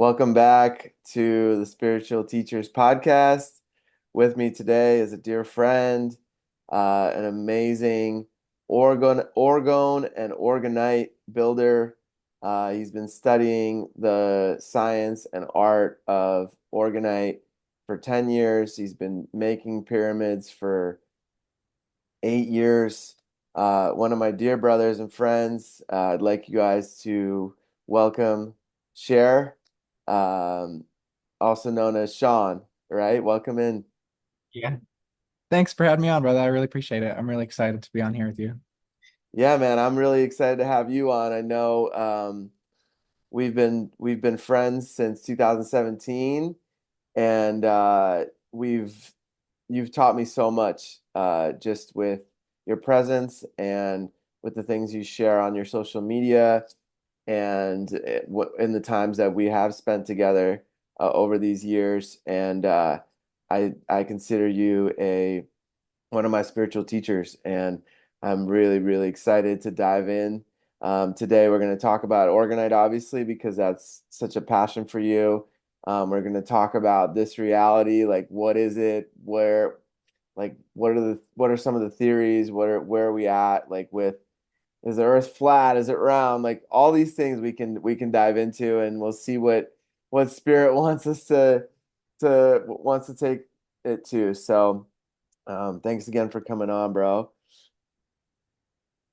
Welcome back to the Spiritual Teachers Podcast. With me today is a dear friend, an amazing orgone and orgonite builder. He's been studying the science and art of orgonite for 10 years. He's been making pyramids for 8 years. One of my dear brothers and friends. I'd like you guys to welcome Sher, um, also known as Sean, right? Welcome in. Yeah. Thanks for having me on, brother. I really appreciate it. I'm really excited to be on here with you. Yeah, man, I'm really excited to have you on. I know we've been friends since 2017, and we've you've taught me so much just with your presence and with the things you share on your social media and in the times that we have spent together over these years. And I consider you a one of my spiritual teachers, and I'm really, really excited to dive in. Today, we're going to talk about Orgonite, obviously, because that's such a passion for you. We're going to talk about this reality, like what is it, like what are some of the theories, where are we at, like with is the Earth flat, is it round, like all these things we can dive into, and we'll see what Spirit wants us to wants to take it to. So. Thanks again for coming on, bro.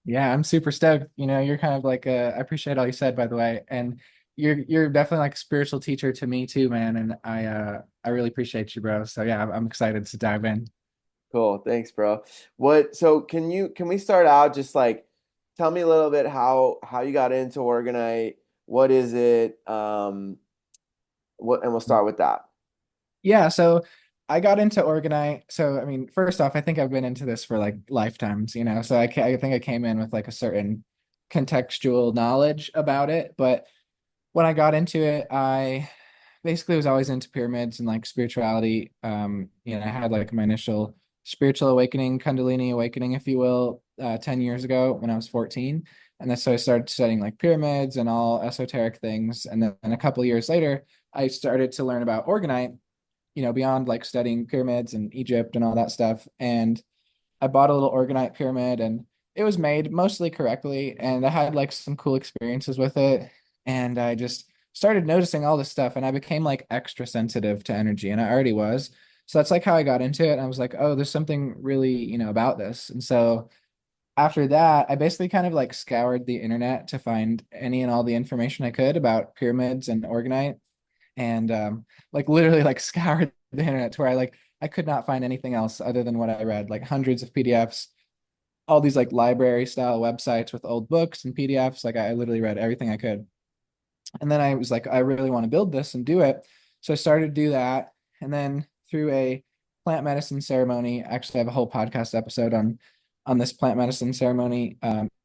Yeah, I'm super stoked. You're kind of like I appreciate all you said, by the way. And you're definitely like a spiritual teacher to me too, man. And I really appreciate you, bro. So yeah, I'm excited to dive in. Cool. Thanks, bro. So can we start out just like tell me a little bit how you got into Organite? What is it? And we'll start with that. Yeah, so I got into Orgonite. So I mean, first off, I think I've been into this for like lifetimes, you know. So I think I came in with like a certain contextual knowledge about it, but when I got into it, I basically was always into pyramids and like spirituality. I had like my initial spiritual awakening, Kundalini awakening, if you will, 10 years ago when I was 14. And then so I started studying like pyramids and all esoteric things. And then a couple of years later, I started to learn about Orgonite, beyond like studying pyramids and Egypt and all that stuff. And I bought a little Orgonite pyramid and it was made mostly correctly. And I had like some cool experiences with it. And I just started noticing all this stuff and I became like extra sensitive to energy and I already was. So that's like how I got into it. And I was like, oh, there's something really, about this. And so after that, I basically kind of like scoured the internet to find any and all the information I could about pyramids and Orgonite and like literally like scoured the internet to where I could not find anything else other than what I read, like hundreds of PDFs, all these like library style websites with old books and PDFs. Like I literally read everything I could. And then I was like, I really want to build this and do it. So I started to do that. And then through a plant medicine ceremony, actually I have a whole podcast episode on this plant medicine ceremony.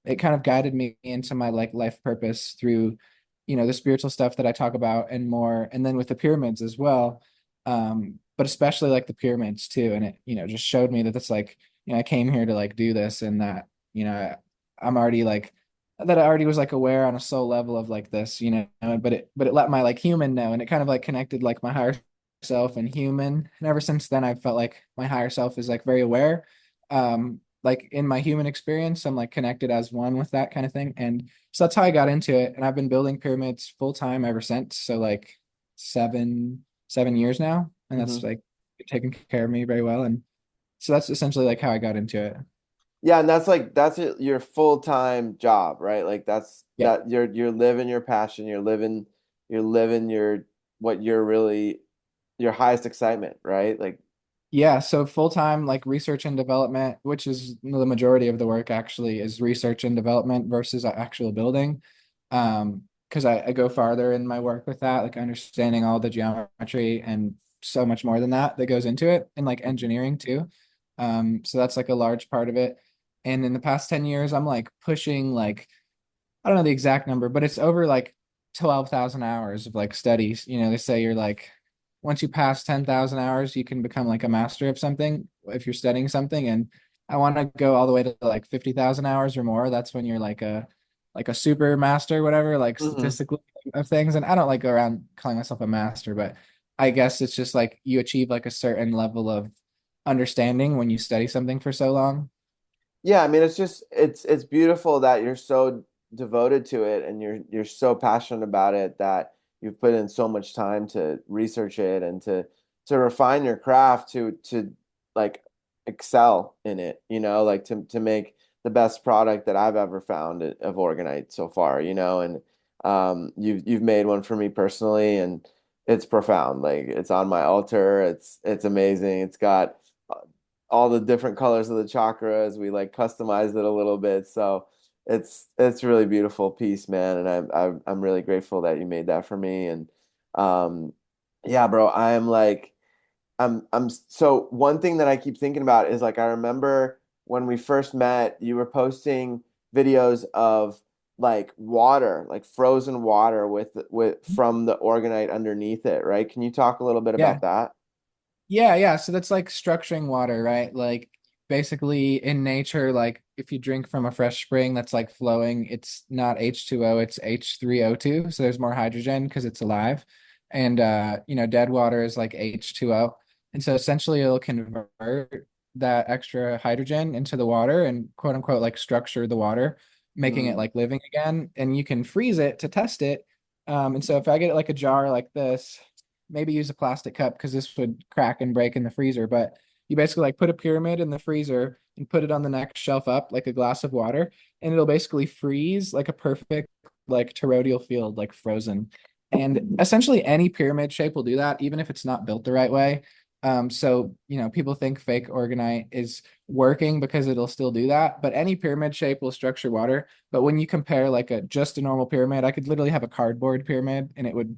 It kind of guided me into my like life purpose through, the spiritual stuff that I talk about and more, and then with the pyramids as well. But especially like the pyramids too. And it, just showed me that it's like, I came here to like do this and that, I'm already like that I already was like aware on a soul level of like this, but it let my like human know and it kind of like connected like my higher self and human. And ever since then I've felt like my higher self is like very aware. Like in my human experience, I'm like connected as one with that kind of thing. And so that's how I got into it. And I've been building pyramids full time ever since. So like seven years now. And that's Hmm. like taken care of me very well. And so that's essentially like how I got into it. Yeah, and your full-time job, right? Like Yeah. you're living your passion, you're living your what you're really your highest excitement, right? Like, Yeah, so full-time like research and development, which is the majority of the work actually is research and development versus actual building. Because I go farther in my work with that, like understanding all the geometry and so much more than that that goes into it, and like engineering too. So that's like a large part of it. And in the past 10 years, I'm like pushing like I don't know the exact number, but it's over like 12,000 hours of like studies. They say you're like, once you pass 10,000 hours, you can become like a master of something if you're studying something. And I want to go all the way to like 50,000 hours or more. That's when you're like a super master, whatever, like hmm statistically. of things. And I don't like go around calling myself a master, but I guess it's just like you achieve like a certain level of understanding when you study something for so long. Yeah, I mean it's just it's beautiful that you're so devoted to it and you're so passionate about it that you've put in so much time to research it and to refine your craft to like excel in it, like to make the best product that I've ever found of Organite so far, and you've made one for me personally and it's profound. Like it's on my altar. It's amazing. It's got all the different colors of the chakras. We like customized it a little bit. So it's a really beautiful piece, man. And I'm really grateful that you made that for me. And um yeah, bro, I'm so one thing that I keep thinking about is like I remember when we first met, you were posting videos of like water, like frozen water with from the organite underneath it, right? Can you talk a little bit Yeah. about that? Yeah. So that's like structuring water, right? Like basically in nature, like if you drink from a fresh spring that's like flowing, it's not H2O, it's H3O2. So there's more hydrogen because it's alive. And dead water is like H2O. And so essentially it'll convert that extra hydrogen into the water and quote unquote like structure the water, making it Mm, like living again. And you can freeze it to test it. And so if I get like a jar like this, maybe use a plastic cup because this would crack and break in the freezer. But you basically like put a pyramid in the freezer and put it on the next shelf up like a glass of water, and it'll basically freeze like a perfect like toroidal field, like frozen. And essentially any pyramid shape will do that, even if it's not built the right way. So people think fake organite is working because it'll still do that, but any pyramid shape will structure water. But when you compare like a just a normal pyramid, I could literally have a cardboard pyramid and it would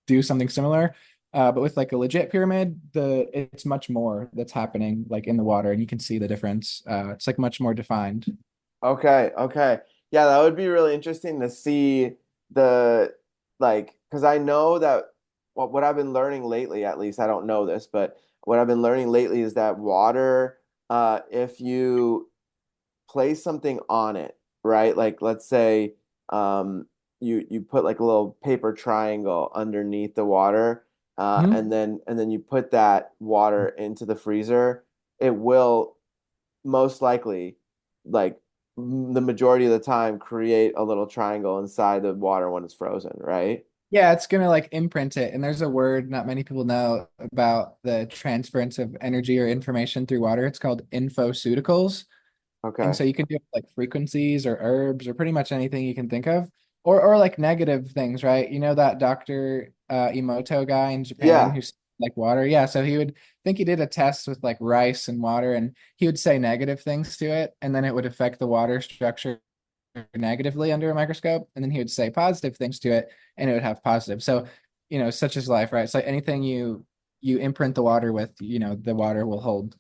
do something similar. But with like a legit pyramid, it's much more that's happening like in the water, and you can see the difference. It's like much more defined. okay, okay. Yeah, that would be really interesting to see the like because I know that what I've been learning lately, at least I don't know this, but what I've been learning lately is that water, if you place something on it, right? Like let's say you put like a little paper triangle underneath the water, Mhm. and then you put that water into the freezer, it will most likely like the majority of the time create a little triangle inside the water when it's frozen, right? Yeah, it's gonna like imprint it. And there's a word not many people know about the transference of energy or information through water. It's called infoceuticals. And Okay. so you can do like frequencies or herbs or pretty much anything you can think of. Or like negative things, right? You know that Dr. Emoto guy in Japan Yeah. who's like water? Yeah, so he would think he did a test with like rice and water and he would say negative things to it and then it would affect the water structure negatively under a microscope and then he would say positive things to it and it would have positive. So, such is life, right? It's like anything you imprint the water with, the water will hold.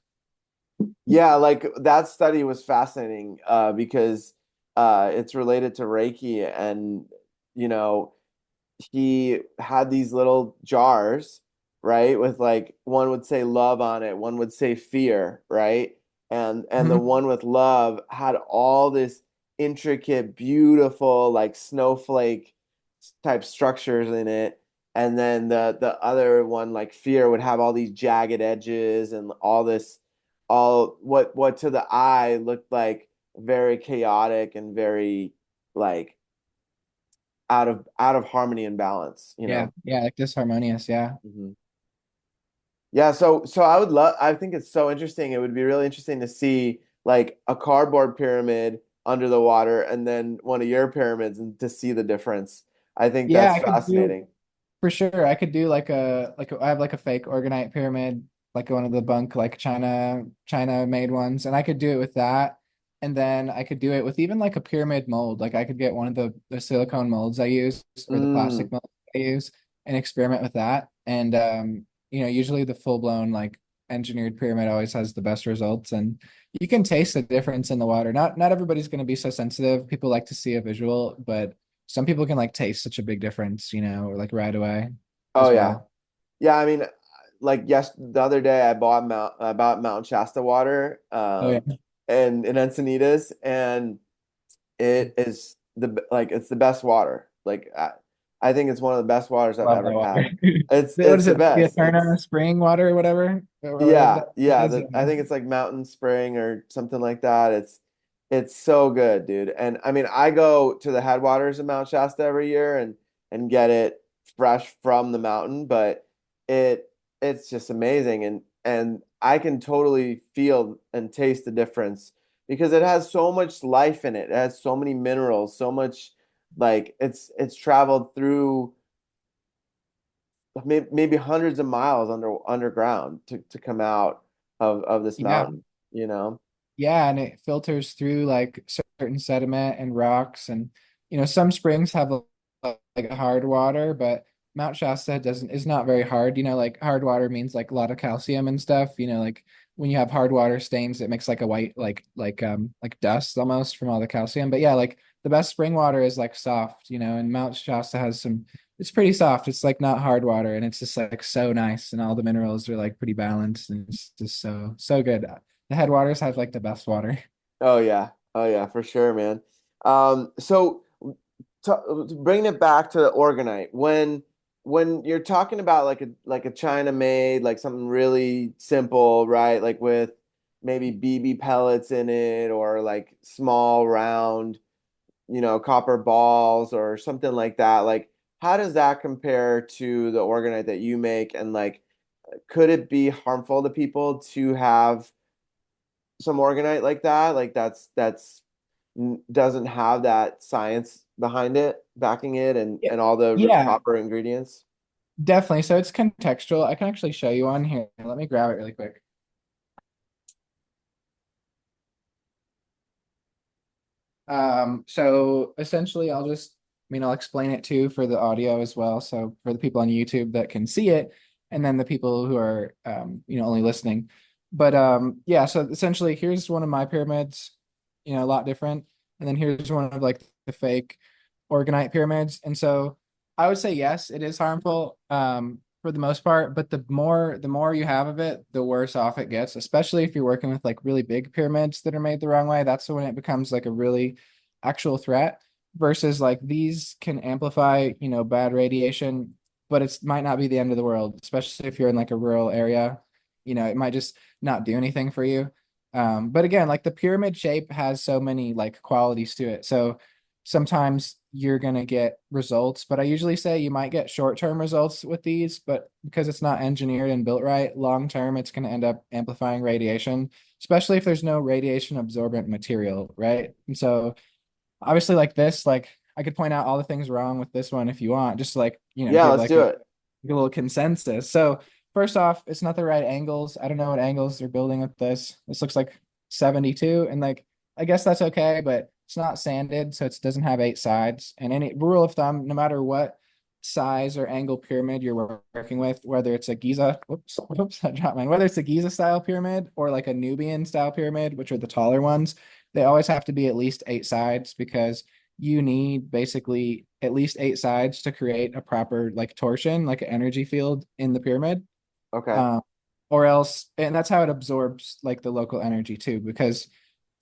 Yeah, like that study was fascinating because it's related to Reiki and you know he had these little jars, right? With like one would say love on it, one would say fear, right? And the Mhm. one with love had all this intricate, beautiful, like snowflake type structures in it. And then the other one, like fear, would have all these jagged edges and all this, all what to the eye looked like very chaotic and very like out of harmony and balance, you Yeah, know. yeah, like disharmonious, yeah. Mhm. Yeah, so I would love I think it's so interesting. It would be really interesting to see like a cardboard pyramid under the water and then one of your pyramids and to see the difference. I think Yeah, that's I could do fascinating. for sure. I could do I have like a fake Orgonite pyramid, like one of the bunk like China made ones, and I could do it with that. And then I could do it with even like a pyramid mold. Like I could get one of the silicone molds I use or the Mm. plastic mold I use and experiment with that. And usually the full blown like engineered pyramid always has the best results, and you can taste the difference in the water. Not everybody's going to be so sensitive. People like to see a visual, but some people can like taste such a big difference, or like right away Oh as yeah. well. Yeah, I mean like yes, the other day I bought Mount Shasta water Oh yeah. and in Encinitas and it is like it's the best water. Like I think it's one of the best waters I've Love that ever had. water. What It's is the it? The best. Eterna spring water or whatever? Or whatever Yeah, that yeah. is. I think it's like Mountain Spring or something like that. It's so good, dude. And I mean, I go to the headwaters of Mount Shasta every year and get it fresh from the mountain, but it it's just amazing and I can totally feel and taste the difference because it has so much life in it. It has so many minerals, so much like it's traveled through maybe hundreds of miles underground to come out of this Yeah. mountain, you know? Yeah, and it filters through like certain sediment and rocks, and some springs have like hard water, but Mount Shasta doesn't is not very hard. Like hard water means like a lot of calcium and stuff. Like when you have hard water stains, it makes like a white like dust almost from all the calcium. But yeah, like the best spring water is like soft, and Mount Shasta has some. It's pretty soft. It's like not hard water, and it's just like so nice, and all the minerals are like pretty balanced, and it's just so good. The headwaters have like the best water. Oh yeah. Oh yeah, for sure, man. So bringing it back to the Orgonite, when you're talking about like a China made, like something really simple, right? Like with maybe BB pellets in it or like small round, copper balls or something like that. Like, how does that compare to the Orgonite that you make? And like, could it be harmful to people to have some Orgonite like that? Like that's doesn't have that science behind it, backing it, Yeah. and all the Yeah, proper ingredients. definitely. So it's contextual. I can actually show you one here. Let me grab it really quick. So essentially I'll explain it too for the audio as well. So for the people on YouTube that can see it, and then the people who are only listening. But yeah, so essentially here's one of my pyramids, a lot different. And then here's one of like the fake Orgonite pyramids. And so I would say yes, it is harmful for the most part, but the more you have of it, the worse off it gets, especially if you're working with like really big pyramids that are made the wrong way. That's when it becomes like a really actual threat versus like these can amplify, bad radiation, but it might not be the end of the world, especially if you're in like a rural area. It might just not do anything for you. But again, like the pyramid shape has so many like qualities to it. So sometimes you're going to get results, but I usually say you might get short-term results with these, but because it's not engineered and built right, long-term, it's going to end up amplifying radiation, especially if there's no radiation absorbent material, right? And so obviously like this, like I could point out all the things wrong with this one if you want, just to, like, Yeah, give let's like do a it. little consensus. So first off, it's not the right angles. I don't know what angles they're building with this. This looks like 72, and like I guess that's okay, but it's not sanded, so it doesn't have 8 sides. And any rule of thumb, no matter what size or angle pyramid you're working with, whether it's a Giza, whoops, I dropped mine, whether it's a Giza style pyramid or like a Nubian style pyramid, which are the taller ones, they always have to be at least 8 sides because you need basically at least 8 sides to create a proper like torsion, like an energy field in the pyramid. Okay. Um, or else, and that's how it absorbs like the local energy too, because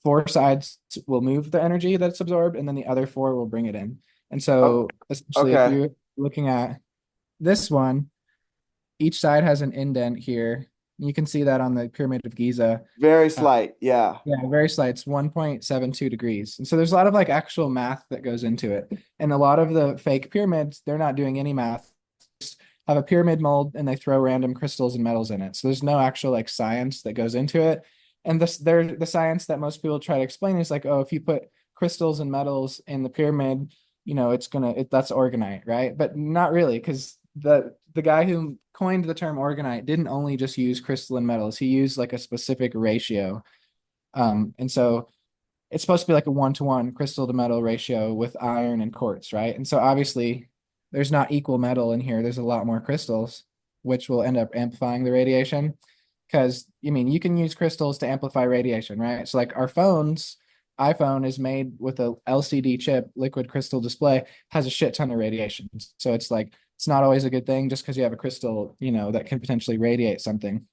4 sides will move the energy that's absorbed, and then the other four will bring it in. And Oh, so essentially, if okay. you're looking at this one, each side has an indent here. You can see that on the Pyramid of Giza. Very Uh, slight. Yeah. yeah, very slight. It's 1.72 degrees. And so there's a lot of like actual math that goes into it. And a lot of the fake pyramids, they're not doing any math. Just have a pyramid mold and they throw random crystals and metals in it. So there's no actual like science that goes into it. And the science that most people try to explain is like, oh, if you put crystals and metals in the pyramid, that's organite, right? But not really, because the guy who coined the term organite didn't only just use crystalline metals, he used like a specific ratio. And so it's supposed to be like a 1-to-1 crystal to metal ratio with iron and quartz, right? And so obviously there's not equal metal in here. There's a lot more crystals, which will end up amplifying the radiation. Because I mean, you can use crystals to amplify radiation, right? So like our iPhone is made with a LCD chip, liquid crystal display, has a shit ton of radiation. So it's like it's not always a good thing just because you have a crystal, that can potentially radiate something.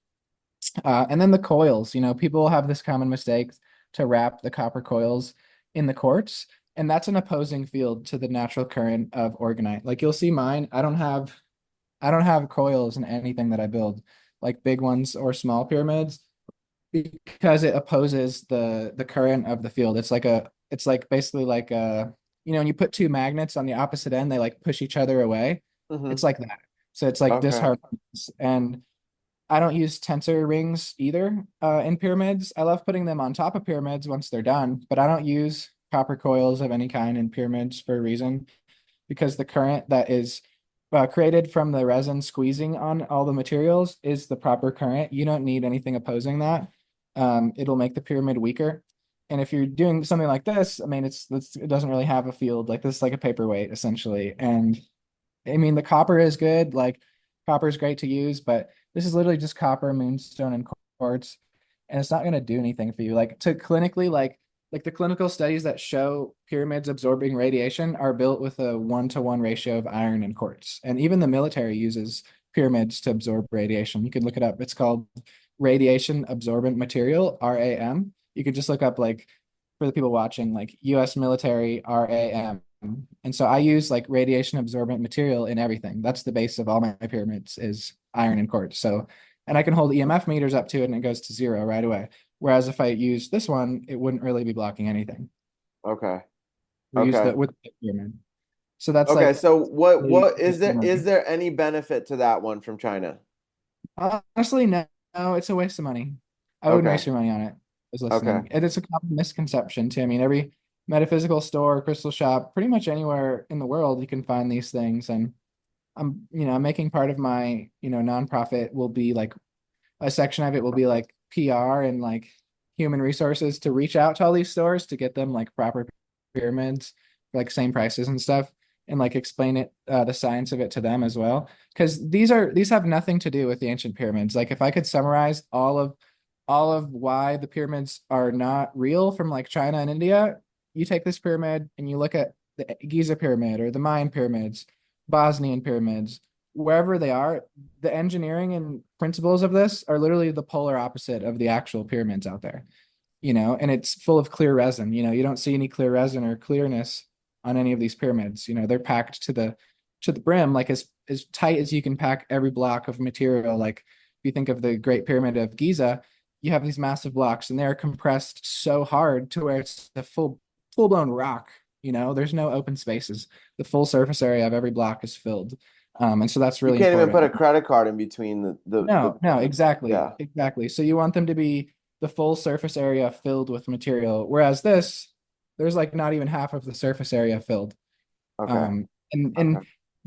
And then the coils, people have this common mistake to wrap the copper coils in the quartz. and that's an opposing field to the natural current of Orgonite. Like you'll see mine, I don't have coils in anything that I build, like big ones or small pyramids, because it opposes the current of the field. It's like basically like when you put two magnets on the opposite end, they like push each other away. Hmm. It's like that. So it's like Okay. disharmonious. And I don't use tensor rings either in pyramids. I love putting them on top of pyramids once they're done, but I don't use copper coils of any kind in pyramids for a reason, because the current that is created from the resin squeezing on all the materials is the proper current. You don't need anything opposing that. It'll make the pyramid weaker. And if you're doing something like this, I mean, it doesn't really have a field. Like this is like a paperweight essentially. And I mean, the copper is good. Like copper is great to use, but this is literally just copper, moonstone, and quartz, and it's not going to do anything for you. Like to clinically, like the clinical studies that show pyramids absorbing radiation are built with a 1-to-1 ratio of iron and quartz, and even the military uses pyramids to absorb radiation. You can look it up. It's called radiation absorbent material, RAM. You could just look up like for the people watching, like U.S. military RAM. And so I use like radiation absorbent material in everything. That's the base of all my pyramids is iron and quartz. So, and I can hold EMF meters up to it and it goes to zero right away. Whereas if I use this one, it wouldn't really be blocking anything. Okay. We use Okay. the with the pyramid. So that's Okay. like So what the is summary. there any benefit to that one from China? Honestly, no, no, it's a waste of money. I wouldn't Okay. waste your money on it. I was Okay. listening. It's a common misconception too. I mean, every metaphysical store, crystal shop, pretty much anywhere in the world, you can find these things. And I'm making part of my, nonprofit will be like a section of it will be like PR and like human resources to reach out to all these stores to get them like proper pyramids, for, like same prices and stuff, and like explain it, the science of it to them as well. Because these have nothing to do with the ancient pyramids. Like if I could summarize all of why the pyramids are not real from like China and India, you take this pyramid and you look at the Giza pyramid or the Mayan pyramids, Bosnian pyramids, wherever they are, the engineering and principles of this are literally the polar opposite of the actual pyramids out there, and it's full of clear resin. You don't see any clear resin or clearness on any of these pyramids. They're packed to the brim, like as tight as you can pack every block of material. Like if you think of the Great Pyramid of Giza, you have these massive blocks and they're compressed so hard to where it's a full blown rock. There's no open spaces. The full surface area of every block is filled. And so that's You really can't even put important. a credit card in between the No, no, exactly, yeah. exactly. So you want them to be the full surface area filled with material, whereas there's like not even half of the surface area filled. Okay. And Okay.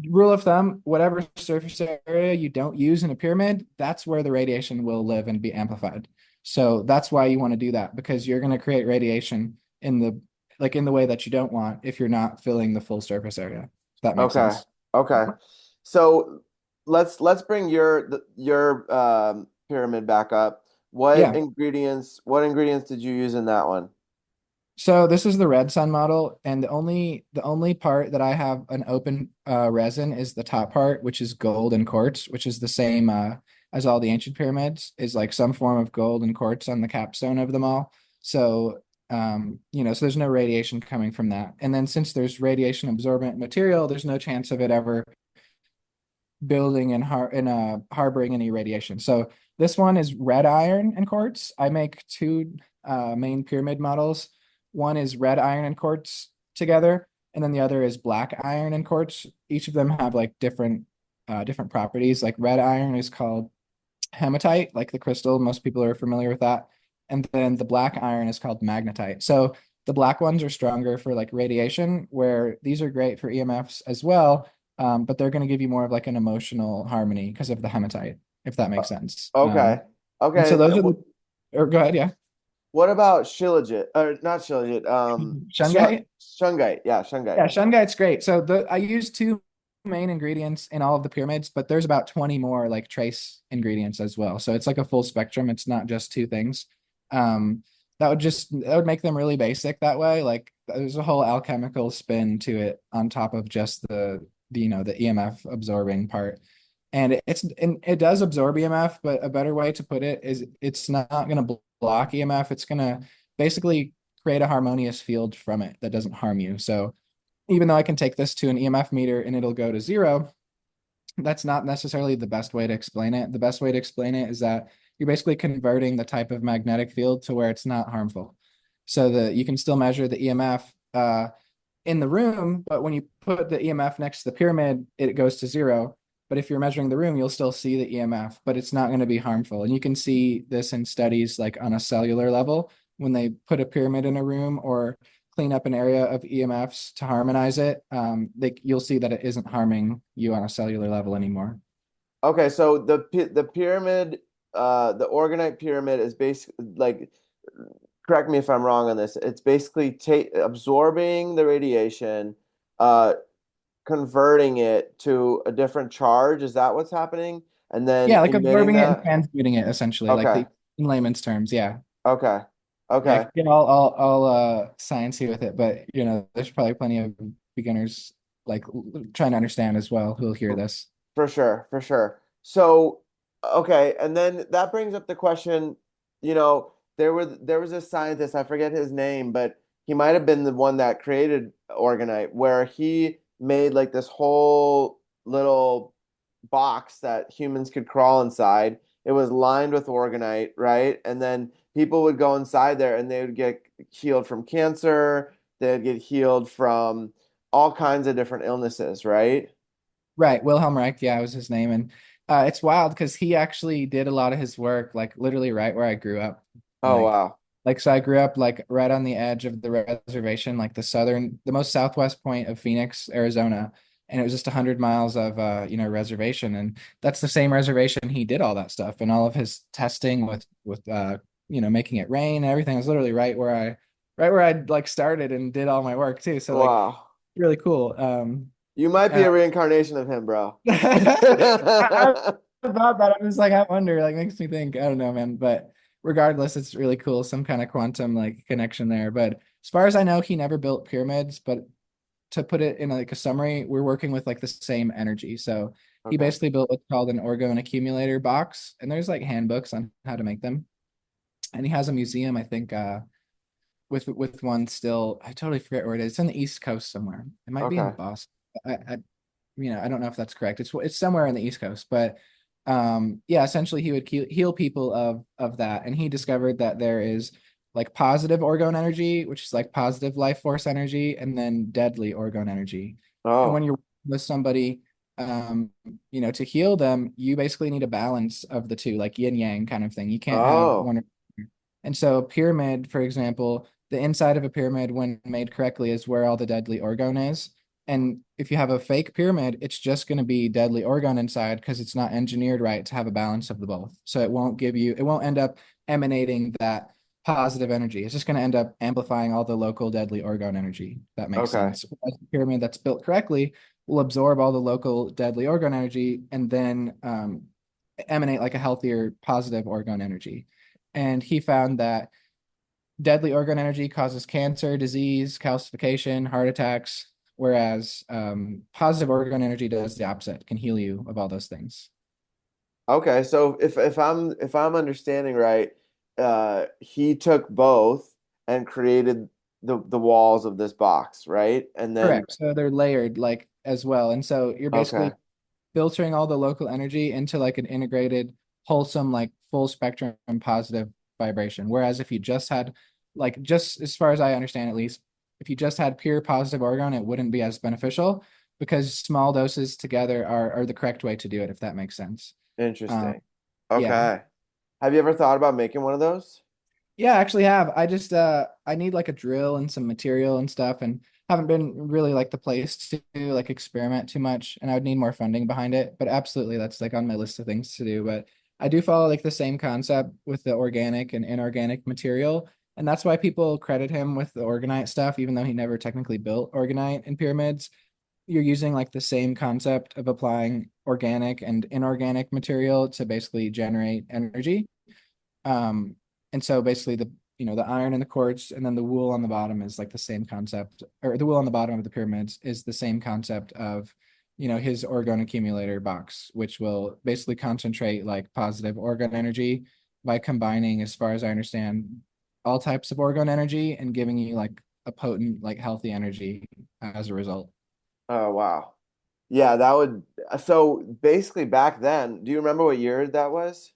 rule of thumb, whatever surface area you don't use in a pyramid, that's where the radiation will live and be amplified. So that's why you want to do that, because you're going to create radiation in the way that you don't want if you're not filling the full surface area. If that makes Okay. sense. Okay. So let's bring your pyramid back up. Yeah. What ingredients did you use in that one? So this is the red sun model, and the only part that I have an open resin is the top part, which is gold and quartz, which is the same as all the ancient pyramids, is like some form of gold and quartz on the capstone of them all. So so there's no radiation coming from that. And then since there's radiation absorbent material, there's no chance of it ever building and harboring any radiation. So this one is red iron and quartz. I make two main pyramid models. One is red iron and quartz together, and then the other is black iron and quartz. Each of them have like different properties. Like red iron is called hematite, like the crystal. Most people are familiar with that. And then the black iron is called magnetite. So the black ones are stronger for like radiation, where these are great for EMFs as well. But they're going to give you more of like an emotional harmony because of the hematite, if that makes sense. Okay. And Okay. so those are the, or go ahead, yeah. What about Shilajit? Or not Shilajit, Shungite? Shungite. Yeah, Shungite. Yeah, shungite's great. So I use two main ingredients in all of the pyramids, but there's about 20 more like trace ingredients as well. So it's like a full spectrum. It's not just two things. Um, that would make them really basic that way. Like there's a whole alchemical spin to it on top of just the EMF absorbing part. And it does absorb EMF, but a better way to put it is it's not going to block EMF. It's going to basically create a harmonious field from it that doesn't harm you. So even though I can take this to an EMF meter and it'll go to zero, that's not necessarily the best way to explain it. The best way to explain it is that you're basically converting the type of magnetic field to where it's not harmful. So that you can still measure the EMF in the room, but when you put the EMF next to the pyramid, it goes to zero. But if you're measuring the room, you'll still see the EMF, but it's not going to be harmful. And you can see this in studies like on a cellular level when they put a pyramid in a room or clean up an area of EMFs to harmonize it. You'll see that it isn't harming you on a cellular level anymore. Okay, so the pyramid, the Orgonite pyramid is basically like, correct me if I'm wrong on this. It's basically absorbing the radiation, uh, converting it to a different charge. Is that what's happening? And then Yeah, like emitting absorbing it and that? transmuting it essentially, like Okay, the in layman's terms. Yeah. okay, Yeah, I okay. could get all sciencey with it, but there's probably plenty of beginners like trying to understand as well who'll hear this. For sure, for sure. So, okay, and then that brings up the question, there was a scientist, I forget his name, but he might have been the one that created Orgonite, where he made like this whole little box that humans could crawl inside. It was lined with Orgonite, right? And then people would go inside there and they would get healed from cancer, they'd get healed from all kinds of different illnesses, right? Right, Wilhelm Reich, yeah, was his name, and it's wild because he actually did a lot of his work like literally right where I grew up, Oh, like wow. so I grew up like right on the edge of the reservation, like the most southwest point of Phoenix, Arizona, and it was just 100 miles of reservation, and that's the same reservation he did all that stuff and all of his testing with making it rain and everything was literally right where I like started and did all my work too. So like Wow. really cool. You might be Uh, a reincarnation of him, bro. I thought that. I was like, I wonder, like, makes me think. I don't know, man. But regardless, it's really cool. Some kind of quantum like connection there. But as far as I know, he never built pyramids. But to put it in like a summary, we're working with like the same energy. So he Okay. basically built what's called an orgone accumulator box, and there's like handbooks on how to make them. And he has a museum, I think, with one still. I totally forget where it is. It's on the East Coast somewhere. It might be in Okay. Boston. I I don't know if that's correct. It's somewhere on the East Coast, but yeah, essentially he would heal people of that, and he discovered that there is like positive orgone energy, which is like positive life force energy, and then deadly orgone energy. And when Oh. you're with somebody, um, to heal them, you basically need a balance of the two, like yin yang kind of thing. You can't have Oh. one. And so a pyramid, for example, the inside of a pyramid, when made correctly, is where all the deadly orgone is. And if you have a fake pyramid, it's just going to be deadly orgone inside because it's not engineered right to have a balance of the both. So it won't end up emanating that positive energy. It's just going to end up amplifying all the local deadly orgone energy. That makes Okay. sense. Whereas a pyramid that's built correctly will absorb all the local deadly orgone energy and then emanate like a healthier positive orgone energy. And he found that deadly orgone energy causes cancer, disease, calcification, heart attacks, whereas positive orgone energy does the opposite, can heal you of all those things. Okay. So if I'm understanding right, he took both and created the walls of this box, right? And then Correct. So they're layered like as well. And so you're okay. basically filtering all the local energy into like an integrated, wholesome, like full spectrum positive vibration. Whereas if you just had, like, just as far as I understand at least, if you just had pure positive orgone, it wouldn't be as beneficial because small doses together are the correct way to do it, if that makes sense. Um, Interesting. yeah. Okay. Have you ever thought about making one of those? Yeah, I actually have. I just I need like a drill and some material and stuff and haven't been really like the place to like experiment too much and I would need more funding behind it. But absolutely that's like on my list of things to do. But I do follow like the same concept with the organic and inorganic material. And that's why people credit him with the Orgonite stuff, even though he never technically built Orgonite in pyramids. You're using like the same concept of applying organic and inorganic material to basically generate energy. Um, and so basically the iron in the quartz and then the wool on the bottom is like the same concept, or the wool on the bottom of the pyramids is the same concept of, his orgone accumulator box, which will basically concentrate like positive orgone energy by combining, as far as I understand, all types of orgone energy and giving you like a potent, like healthy energy as a result. Oh, wow. Yeah, that would, so basically back then, do you remember what year that was?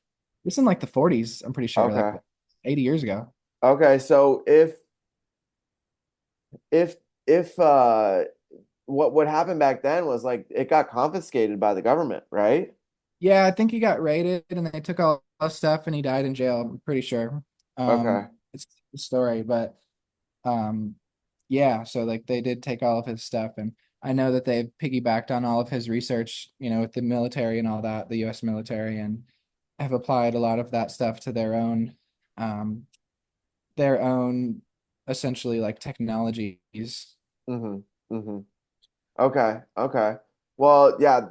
This in like the 40s, I'm pretty sure, like Okay. 80 years ago. Okay, so if if what happened back then was like it got confiscated by the government, right? Yeah, I think he got raided and they took all his stuff and he died in jail. I'm pretty sure. Okay. It's the story, but um, yeah. So like they did take all of his stuff, and I know that they've piggybacked on all of his research, with the military and all that, the U.S. military, and have applied a lot of that stuff to um, their own, essentially like technologies. Mm-hmm. Mm-hmm. Okay. Okay. Well, yeah,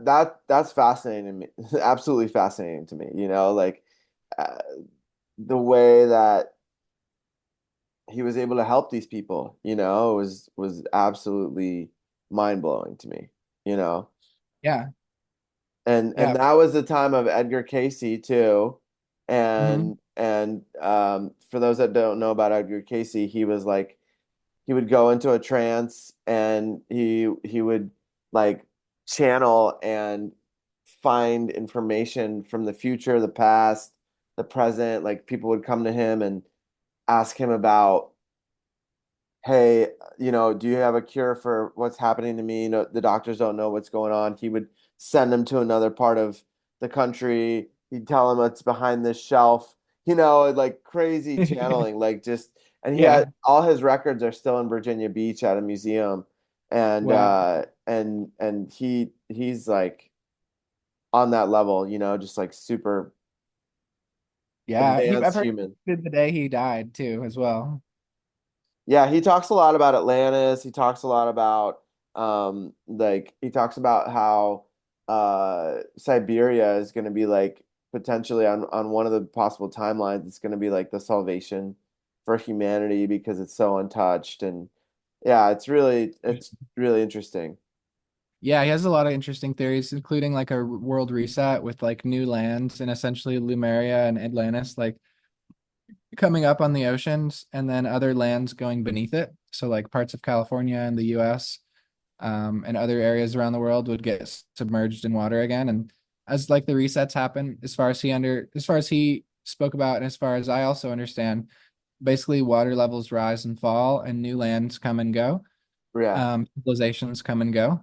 that's fascinating to me. Absolutely fascinating to me, like uh, the way that he was able to help these people, was absolutely mind-blowing to me, you know. Yeah, And yeah. that was the time of Edgar Casey too. Hmm. And for those that don't know about Edgar Casey, he was like he would go into a trance and he would like channel and find information from the future, the past, the present. Like people would come to him and ask him about, hey, do you have a cure for what's happening to me? The doctors don't know what's going on. He would send them to another part of the country. He'd tell them it's behind this shelf, like crazy channeling, like just, and he had Yeah. all his records are still in Virginia Beach at a museum. And Wow. he's like on that level, just like super Yeah. I've advanced heard human. the day he died too, as well. Yeah, he talks a lot about Atlantis. He talks a lot about like he talks about how Siberia is going to be like potentially on one of the possible timelines it's going to be like the salvation for humanity because it's so untouched. And yeah, it's really interesting. Yeah, he has a lot of interesting theories, including like a world reset with like new lands and essentially Lemuria and Atlantis like coming up on the oceans and then other lands going beneath it. So like parts of California and the US, and other areas around the world would get submerged in water again. And as like the resets happen, as far as he spoke about, and as far as I also understand, basically water levels rise and fall and new lands come and go. Yeah. Civilizations come and go.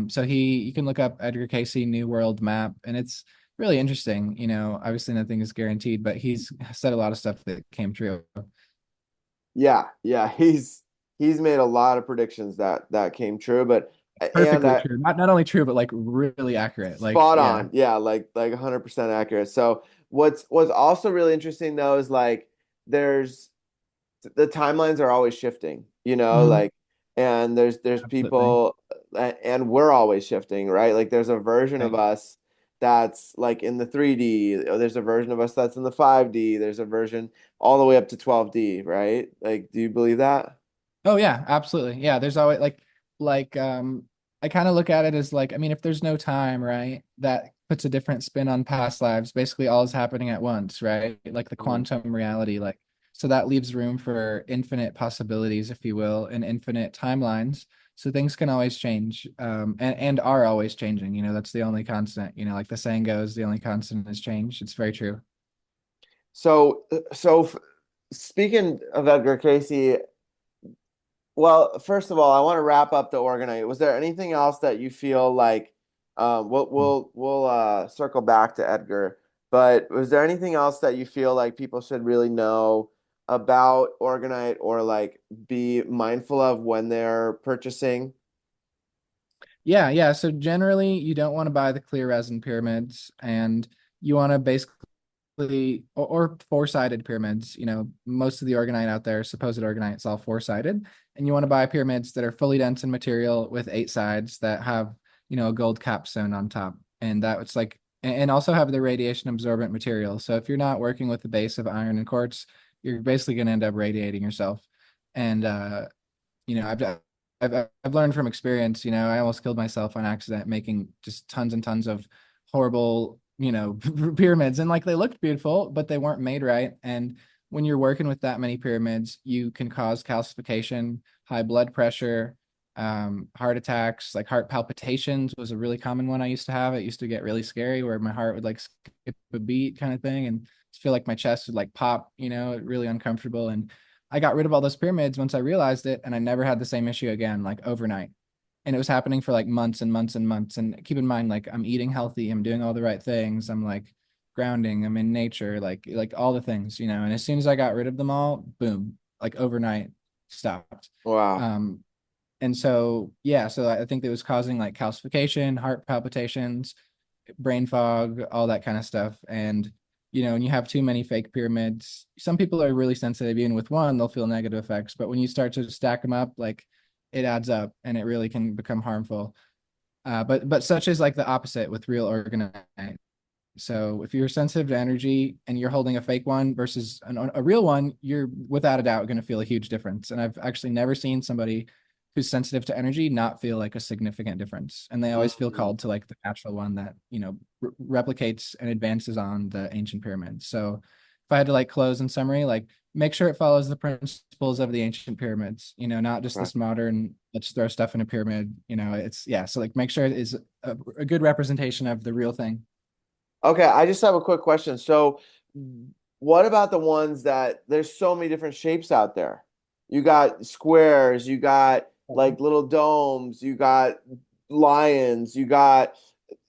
So you can look up Edgar Casey New World Map, and it's really interesting. Obviously nothing is guaranteed, but he's said a lot of stuff that came true. Yeah, yeah, he's made a lot of predictions that came true, but and Perfectly I true. Not only true, but like really accurate. Like, spot yeah. on. Yeah, like 100% accurate. So what's also really interesting though is like there's the timelines are always shifting, Mhm. like and there's Absolutely. people and we're always shifting, right? Like there's a version of Right. us that's like in the 3D, or there's a version of us that's in the 5D, there's a version all the way up to 12D, right? Like, do you believe that? Oh yeah, absolutely. Yeah, there's always like I kind of look at it as like, I mean, if there's no time, right, that puts a different spin on past lives. Basically all is happening at once, right? Like the Mhm. quantum reality, like so that leaves room for infinite possibilities, if you will, and infinite timelines. So things can always change, and are always changing. That's the only constant. Like the saying goes, the only constant is change. It's very true. So speaking of Edgar Casey, well, first of all, I want to wrap up the Orgonite. Was there anything else that you feel like we'll circle back to Edgar, but was there anything else that you feel like people should really know about Orgonite or like be mindful of when they're purchasing? Yeah, yeah. So generally, you don't want to buy the clear resin pyramids, and you want to basically, or four-sided pyramids. Most of the orgonite out there, supposed orgonite, it's all four-sided, and you want to buy pyramids that are fully dense in material with eight sides that have, a gold capstone on top, and that it's like, and also have the radiation absorbent material. So if you're not working with the base of iron and quartz, you're basically going to end up radiating yourself. And I've learned from experience. I almost killed myself on accident making just tons and tons of horrible, pyramids, and like they looked beautiful, but they weren't made right. And when you're working with that many pyramids, you can cause calcification, high blood pressure, heart attacks, like heart palpitations was a really common one I used to have. It used to get really scary where my heart would like skip a beat kind of thing and feel like my chest would like pop, really uncomfortable. And I got rid of all those pyramids once I realized it, and I never had the same issue again, like overnight. And it was happening for like months and months and months. And keep in mind, like I'm eating healthy, I'm doing all the right things, I'm like grounding, I'm in nature, like all the things, And as soon as I got rid of them all, boom, like overnight stopped. Wow. Um, and so yeah, so I think it was causing like calcification, heart palpitations, brain fog, all that kind of stuff. And when you have too many fake pyramids, some people are really sensitive. Even with one, they'll feel negative effects. But when you start to stack them up, like it adds up, and it really can become harmful. But such is like the opposite with real organite. So if you're sensitive to energy and you're holding a fake one versus a real one, you're without a doubt going to feel a huge difference. And I've actually never seen somebody who's sensitive to energy not feel like a significant difference. And they always feel Mm, called to like the natural one that, replicates and advances on the ancient pyramids. So if I had to like close in summary, like make sure it follows the principles of the ancient pyramids, not just okay. this modern, let's throw stuff in a pyramid, it's, yeah. So like make sure it is a good representation of the real thing. Okay, I just have a quick question. So, what about the ones that there's so many different shapes out there? You got squares, you got like little domes, you got lions, you got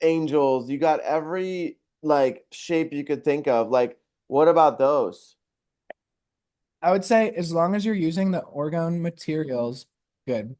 angels, you got every like shape you could think of. Like, what about those? I would say as long as you're using the orgone materials, good.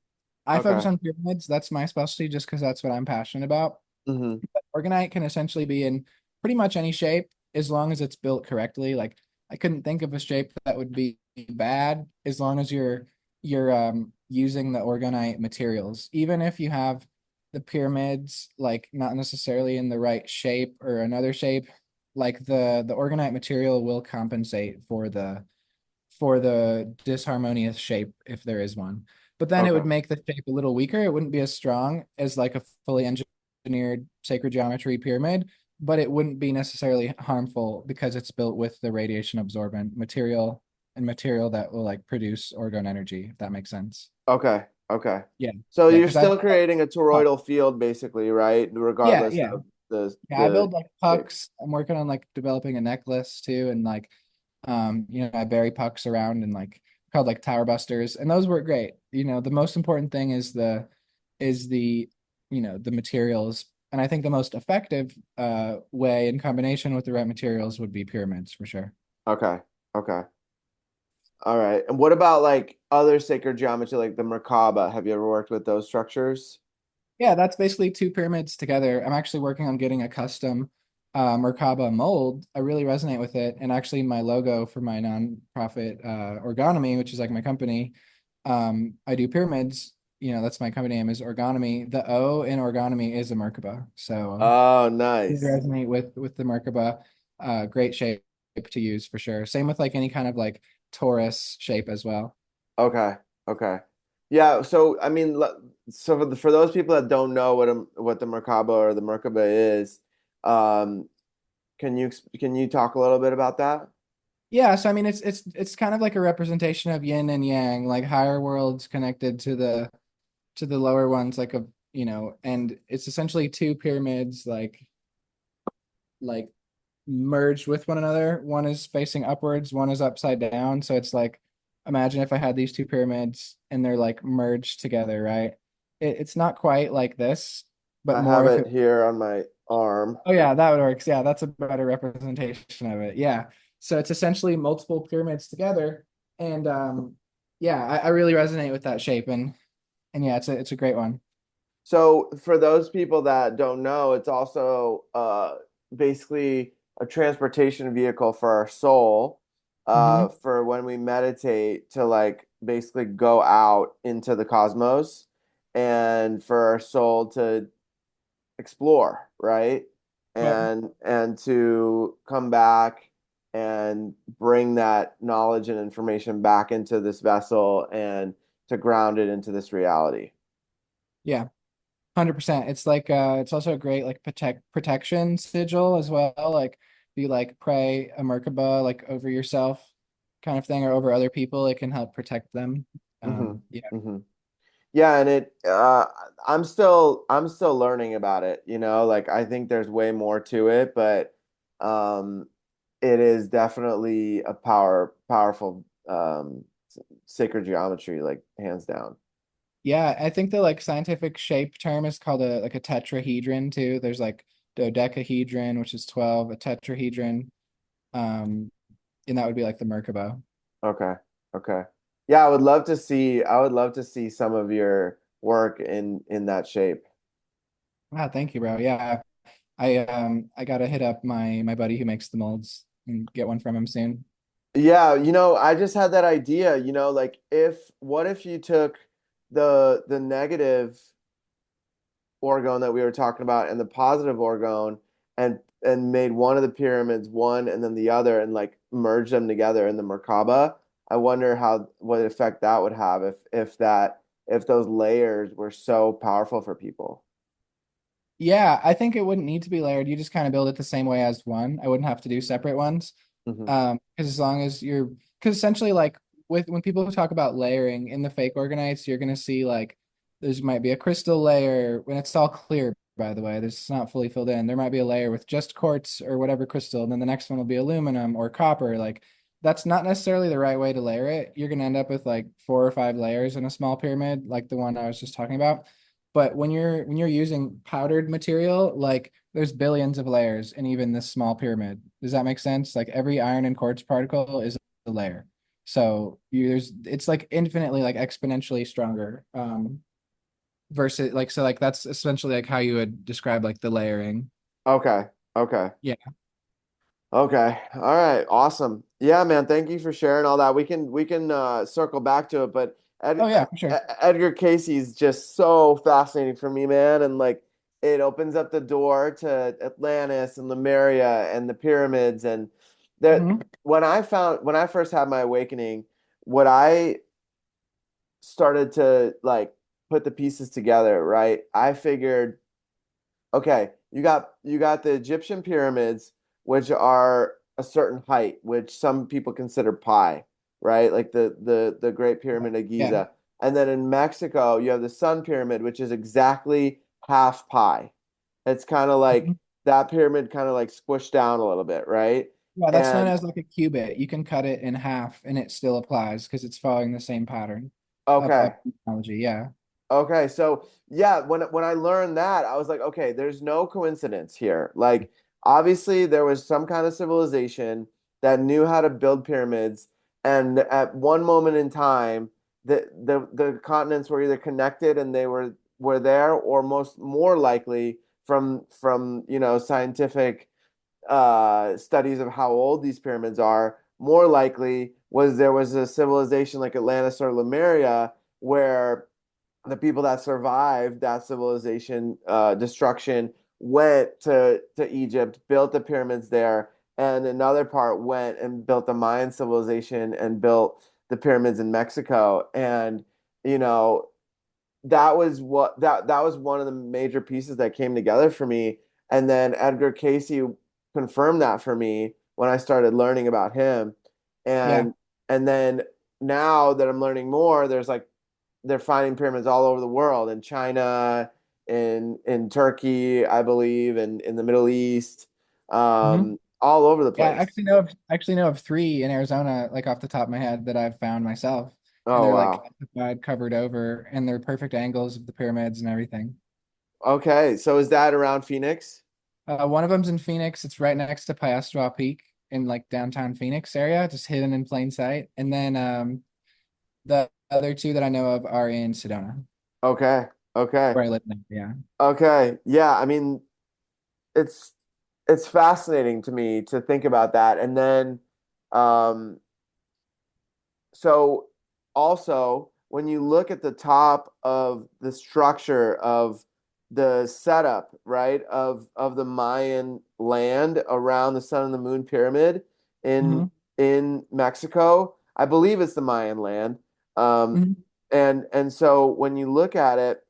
I focus Okay. on pyramids. That's my specialty just because that's what I'm passionate about. Hmm. But orgonite can essentially be in pretty much any shape as long as it's built correctly. Like I couldn't think of a shape that would be bad as long as you're using the orgonite materials. Even if you have the pyramids like not necessarily in the right shape or another shape, like the orgonite material will compensate for the disharmonious shape if there is one. But then it would Okay. make the shape a little weaker. It wouldn't be as strong as like a fully engineered sacred geometry pyramid, but it wouldn't be necessarily harmful because it's built with the radiation absorbent material and material that will like produce orgone energy, if that makes sense. Okay. Okay. Yeah. So Yeah, you're because I still build like creating a pucks. toroidal field basically, right? Yeah, Regardless yeah. of the Yeah, I the build like shape. pucks. I'm working on like developing a necklace too, and like I bury pucks around and like called like tower busters, and those work great. The most important thing is the the materials, and I think the most effective way in combination with the right materials would be pyramids for sure. Okay. Okay. All right. And what about like other sacred geometry like the Merkaba? Have you ever worked with those structures? Yeah, that's basically two pyramids together. I'm actually working on getting a custom Merkaba mold. I really resonate with it. And actually, my logo for my nonprofit Orgonomy, which is like my company, I do pyramids. That's my company name is Orgonomy. The O in Orgonomy is a Merkaba. So Oh, really nice. resonate with the Merkaba. Great shape to use for sure. Same with like any kind of like torus shape as well. Okay. Okay. Yeah, so I mean so for those people that don't know what the Merkaba or the Merkaba is, um can you talk a little bit about that? Yeah, so I mean it's kind of like a representation of yin and yang, like higher worlds connected to the lower ones, like and it's essentially two pyramids like merged with one another. One is facing upwards, one is upside down. So it's like imagine if I had these two pyramids and they're like merged together, right? It's not quite like this, but I more have if it it. here on my arm. Oh yeah, that would work. Yeah, that's a better representation of it. Yeah. So it's essentially multiple pyramids together. And yeah, I really resonate with that shape and yeah, it's a great one. So for those people that don't know, it's also basically a transportation vehicle for our soul, Hmm. for when we meditate to like basically go out into the cosmos and for our soul to explore, right? Right. And to come back and bring that knowledge and information back into this vessel and to ground it into this reality. Yeah. 100%. It's like it's also a great like protection sigil as well. Like you like pray a Merkaba like over yourself. kind of thing or over other people, it can help protect them. Hmm. Yeah. Hmm. Yeah, and I'm still learning about it, you know, like I think there's way more to it, but um it is definitely a powerful sacred geometry, like hands down. Yeah, I think the like scientific shape term is called a like a tetrahedron too. There's like dodecahedron, which is 12, a tetrahedron, um, and that would be like the Merkaba. Okay. Okay. Yeah, I would love to see some of your work in that shape. Wow, thank you, bro. Yeah. I gotta hit up my buddy who makes the molds and get one from him soon. Yeah, you know, I just had that idea, you know, like if what if you took the negative orgone that we were talking about and the positive orgone and made one of the pyramids one and then the other and like merged them together in the Merkaba. I wonder how what effect that would have if those layers were so powerful for people. Yeah, I think it wouldn't need to be layered. You just kind of build it the same way as one. I wouldn't have to do separate ones. Hmm. Because as long as you're, because essentially, like with when people talk about layering in the fake organites, you're gonna see like there's might be a crystal layer when it's all clear. By the way, this is not fully filled in. There might be a layer with just quartz or whatever crystal, and then the next one will be aluminum or copper. Like that's not necessarily the right way to layer it. You're gonna end up with like 4 or 5 layers in a small pyramid, like the one I was just talking about. But when you're using powdered material, like there's billions of layers in even this small pyramid. Does that make sense? Like every iron and quartz particle is a layer. So there's it's like infinitely like exponentially stronger. Versus like so like that's essentially like how you would describe like the layering. Okay. Okay. Yeah. Okay. All right. Awesome. Yeah, man. Thank you for sharing all that. We can circle back to it, but Oh yeah, for sure. Edgar Casey is just so fascinating for me, man. And like it opens up the door to Atlantis and Lemuria and the pyramids and that Hmm. when I first had my awakening, what I started to like put the pieces together, right? I figured okay, you got the Egyptian pyramids, which are a certain height, which some people consider pi, right? Like the Great Pyramid of Yeah. Giza. And then in Mexico, you have the Sun Pyramid, which is exactly half pi. It's kind of like Mhm. that pyramid kind of like squished down a little bit, right? Yeah, that's known And as like a cubit. You can cut it in half and it still applies because it's following the same pattern of okay. technology. Yeah. Okay, so yeah, when I learned that, I was like, okay, there's no coincidence here. Like, obviously, there was some kind of civilization that knew how to build pyramids, and at one moment in time, the continents were either connected and they were there, or more likely from you know scientific studies of how old these pyramids are, more likely was there was a civilization like Atlantis or Lemuria where the people that survived that civilization destruction went to Egypt, built the pyramids there, and another part went and built the Mayan civilization and built the pyramids in Mexico. And you know, that was one of the major pieces that came together for me. And then Edgar Casey confirmed that for me when I started learning about him. Yeah. And and then now that I'm learning more, there's like they're finding pyramids all over the world in China, in Turkey, I believe, and in the Middle East, Hmm. all over the Yeah, place. I actually know of three in Arizona, like off the top of my head, that I've found myself. And Oh they're like wow. calcified, covered over, and they're perfect angles of the pyramids and everything. Okay, so is that around Phoenix? One of them's in Phoenix. It's right next to Paestra Peak in like downtown Phoenix area, just hidden in plain sight. And then the other two that I know of are in Sedona, Okay, okay, where I live now. Yeah. okay. Yeah, I mean, it's it's fascinating to me to think about that. And then um so also when you look at the top of the structure of the setup, right, of the Mayan land around the Sun and the Moon Pyramid Hmm. in Mexico, I believe it's the Mayan land. Um Hmm. and so when you look at it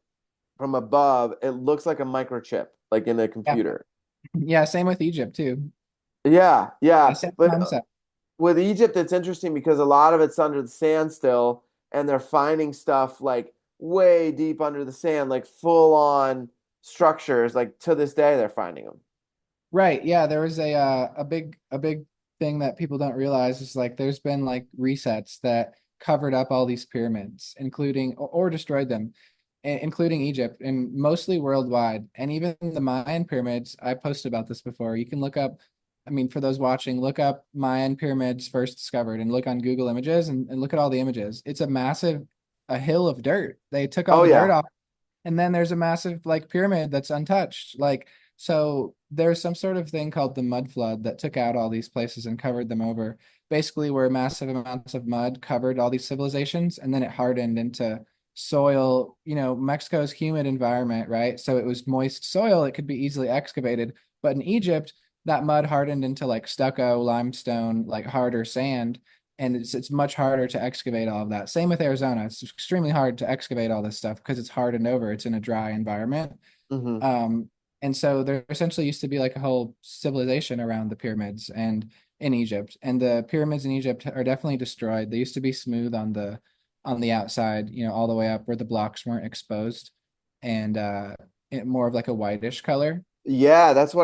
from above, it looks like a microchip, like in a Yeah. computer. Yeah. Same with Egypt too. Yeah, Yeah, yeah, same but concept. with Egypt, it's interesting because a lot of it's under the sand still, and they're finding stuff like way deep under the sand, like full on structures. Like to this day, they're finding them. Right. Yeah, there was a big thing that people don't realize is like there's been like resets that covered up all these pyramids, including or destroyed them, including Egypt and mostly worldwide. And even the Mayan pyramids, I posted about this before. You can look up, I mean, for those watching, look up Mayan pyramids first discovered and look on Google Images and look at all the images. It's a massive a hill of dirt. They took all Oh the dirt yeah. off and then there's a massive like pyramid that's untouched. Like so there's some sort of thing called the mud flood that took out all these places and covered them over. Basically, where massive amounts of mud covered all these civilizations and then it hardened into soil. You know, Mexico's humid environment, right? So it was moist soil, it could be easily excavated. But in Egypt, that mud hardened into like stucco, limestone, like harder sand, and it's much harder to excavate all of that. Same with Arizona. It's extremely hard to excavate all this stuff because it's hardened over. It's in a dry environment. Hmm. Um, and so there essentially used to be like a whole civilization around the pyramids and in Egypt. And the pyramids in Egypt are definitely destroyed. They used to be smooth on the outside, you know, all the way up where the blocks weren't exposed and more of like a whitish color. Yeah, that's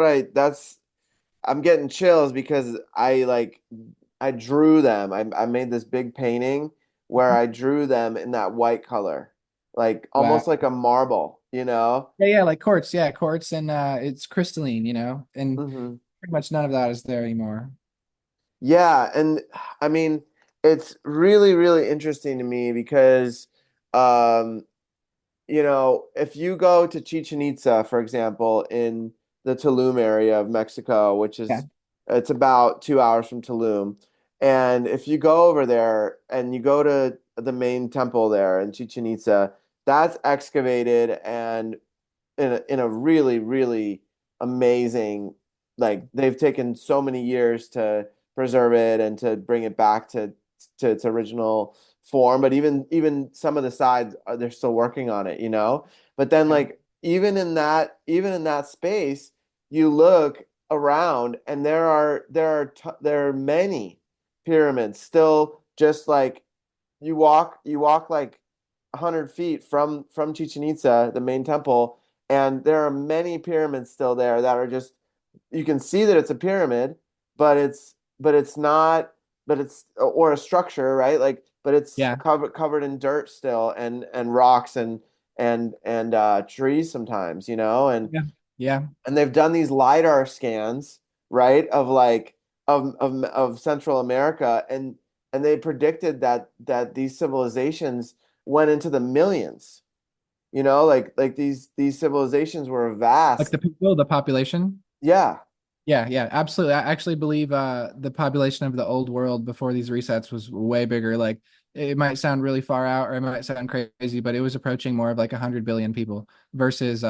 I'm getting chills because I drew them. I made this big painting where I drew them in that white color, like Wow. almost like a marble, you know? Yeah, yeah, like quartz. Yeah, quartz and it's crystalline, you know, and Hmm. pretty much none of that is there anymore. Yeah, and I mean, it's really, really interesting to me because, um, if you go to Chichen Itza, for example, in the Tulum area of Mexico, which Yeah. is it's about 2 hours from Tulum, and if you go over there and you go to the main temple there in Chichen Itza, that's excavated and in a really, really amazing, like they've taken so many years to preserve it and to bring it back to its original form. But even some of the sides they're still working on it, you know. But then Yeah. like even in that space, you look around and there are many pyramids still just like you walk like 100 feet from Chichen Itza, the main temple, and there are many pyramids still there that are just you can see that it's a pyramid, but it's not but it's or a structure, right? Like but it's Yeah. covered in dirt still and rocks and trees sometimes, Yeah. Yeah. and they've done these lidar scans, right, of like of Central America, and they predicted that these civilizations went into the millions. Like these civilizations were Like vast. the people, the population. Yeah. Yeah, yeah, absolutely. I actually believe the population of the old world before these resets was way bigger. Like it might sound really far out or it might sound crazy, but it was approaching more of like 100 billion people versus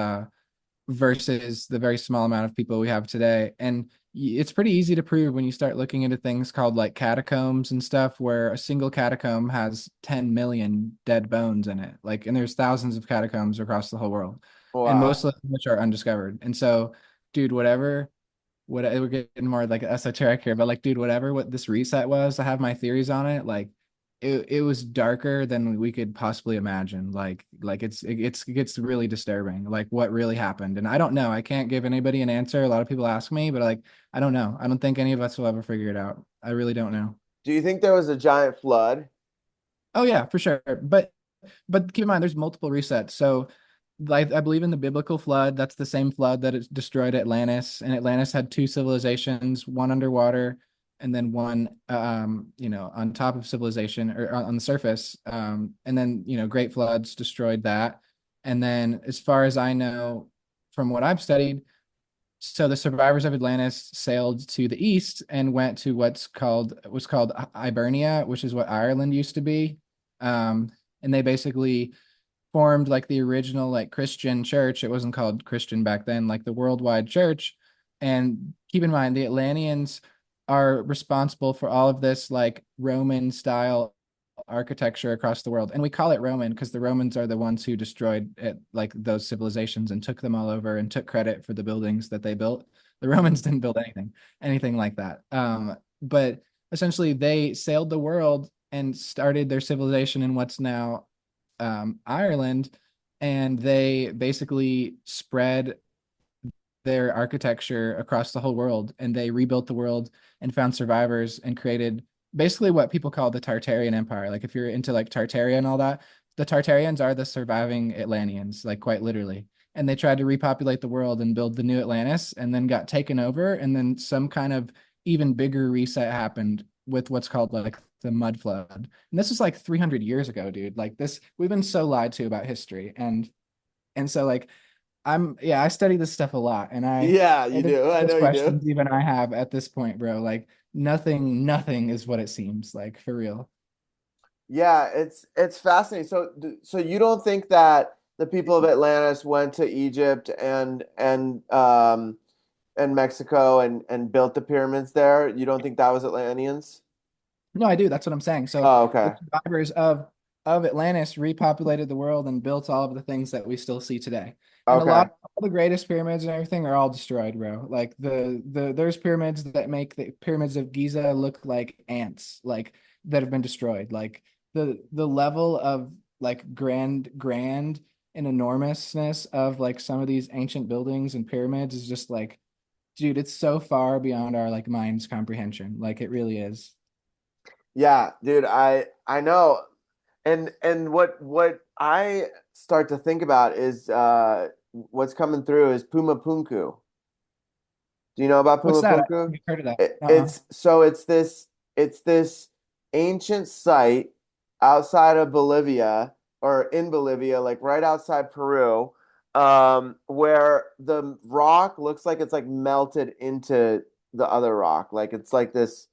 versus the very small amount of people we have today. And it's pretty easy to prove when you start looking into things called like catacombs and stuff, where a single catacomb has 10 million dead bones in it. Like, and there's thousands of catacombs across the whole world, and most Wow. of which are undiscovered. And so, dude, whatever what we're getting more like esoteric here, but like, dude, whatever what this reset was, I have my theories on it. Like, it was darker than we could possibly imagine. Like it gets really disturbing. Like what really happened, and I don't know. I can't give anybody an answer. A lot of people ask me, but like I don't know. I don't think any of us will ever figure it out. I really don't know. Do you think there was a giant flood? Oh yeah, for sure. But keep in mind, there's multiple resets. So, like, I believe in the biblical flood. That's the same flood that it destroyed Atlantis, and Atlantis had two civilizations, one underwater, and then one, on top of civilization or on the surface. And then great floods destroyed that. And then, as far as I know, from what I've studied, so the survivors of Atlantis sailed to the east and went to was called Hibernia, which is what Ireland used to be. And they basically formed like the original like Christian church. It wasn't called Christian back then, like the worldwide church. And keep in mind, the Atlanteans are responsible for all of this like Roman style architecture across the world. And we call it Roman because the Romans are the ones who destroyed it, like those civilizations and took them all over and took credit for the buildings that they built. The Romans didn't build anything like that. But essentially they sailed the world and started their civilization in what's now Ireland, and they basically spread their architecture across the whole world, and they rebuilt the world and found survivors and created basically what people call the Tartarian Empire. Like if you're into like Tartaria and all that, the Tartarians are the surviving Atlanteans, like quite literally. And they tried to repopulate the world and build the new Atlantis, and then got taken over, and then some kind of even bigger reset happened with what's called like the mud flood. And this was like 300 years ago, dude. Like this, we've been so lied to about history. And so like I study this stuff a lot, and Yeah, you it is do. I those know you do. questions even I have at this point, bro. Like nothing is what it seems like for real. Yeah, it's fascinating. So you don't think that the people of Atlantis went to Egypt and Mexico and built the pyramids there? You don't think that was Atlanteans? No, I do. That's what I'm saying. So Oh, the okay. survivors of Atlantis repopulated the world and built all of the things that we still see today. And a lot Okay. of all the greatest pyramids and everything are all destroyed, bro. Like there's pyramids that make the pyramids of Giza look like ants, like that have been destroyed. Like the level of like grand and enormousness of like some of these ancient buildings and pyramids is just like, dude, it's so far beyond our like mind's comprehension. Like it really is. Yeah, dude, I know. And what I start to think about is what's coming through is Puma Punku. Do you know about What's Puma that? I Punku? haven't heard of that. It's this ancient site outside of Bolivia or in Bolivia, like right outside Peru, where the rock looks like it's like melted into the other rock. Like it's like this,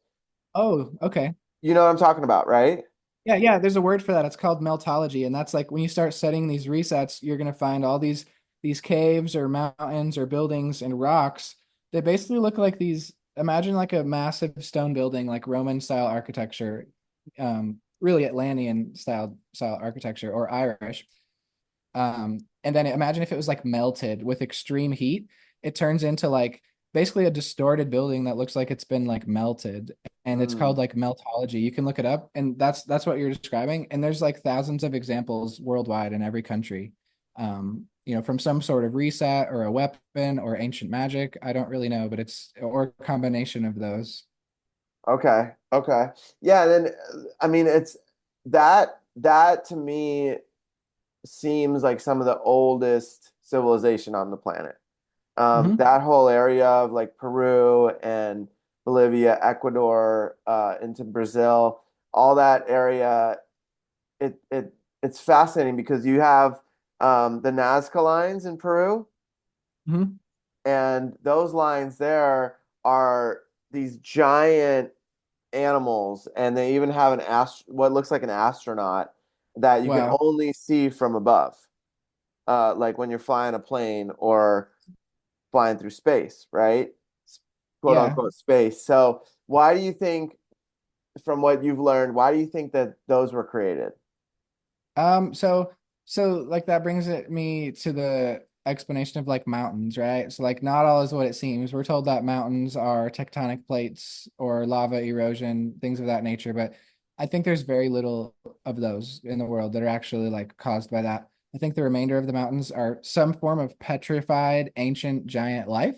Oh, okay. you know what I'm talking about, right? Yeah, yeah, there's a word for that. It's called meltology. And that's like when you start setting these resets, you're gonna find all these caves or mountains or buildings and rocks. They basically look like these, imagine like a massive stone building, like Roman style architecture, really Atlantean style architecture or Irish. And then imagine if it was like melted with extreme heat, it turns into like basically a distorted building that looks like it's been like melted. And it's called Mm, like meltology. You can look it up, and that's what you're describing. And there's like thousands of examples worldwide in every country. From some sort of reset or a weapon or ancient magic. I don't really know, but it's or a combination of those. okay, okay. Yeah, then I mean it's that to me seems like some of the oldest civilization on the planet. Hmm. That whole area of like Peru and Bolivia, Ecuador, into Brazil, all that area, it's fascinating because you have the Nazca lines in Peru, Hmm. and those lines there are these giant animals, and they even have what looks like an astronaut that you can Wow. only see from above, like when you're flying a plane or flying through space, right? Quote Yeah. unquote space. So why do you think, from what you've learned, why do you think that those were created? So like that brings me to the explanation of like mountains, right? So like not all is what it seems. We're told that mountains are tectonic plates or lava erosion, things of that nature, but I think there's very little of those in the world that are actually like caused by that. I think the remainder of the mountains are some form of petrified ancient giant life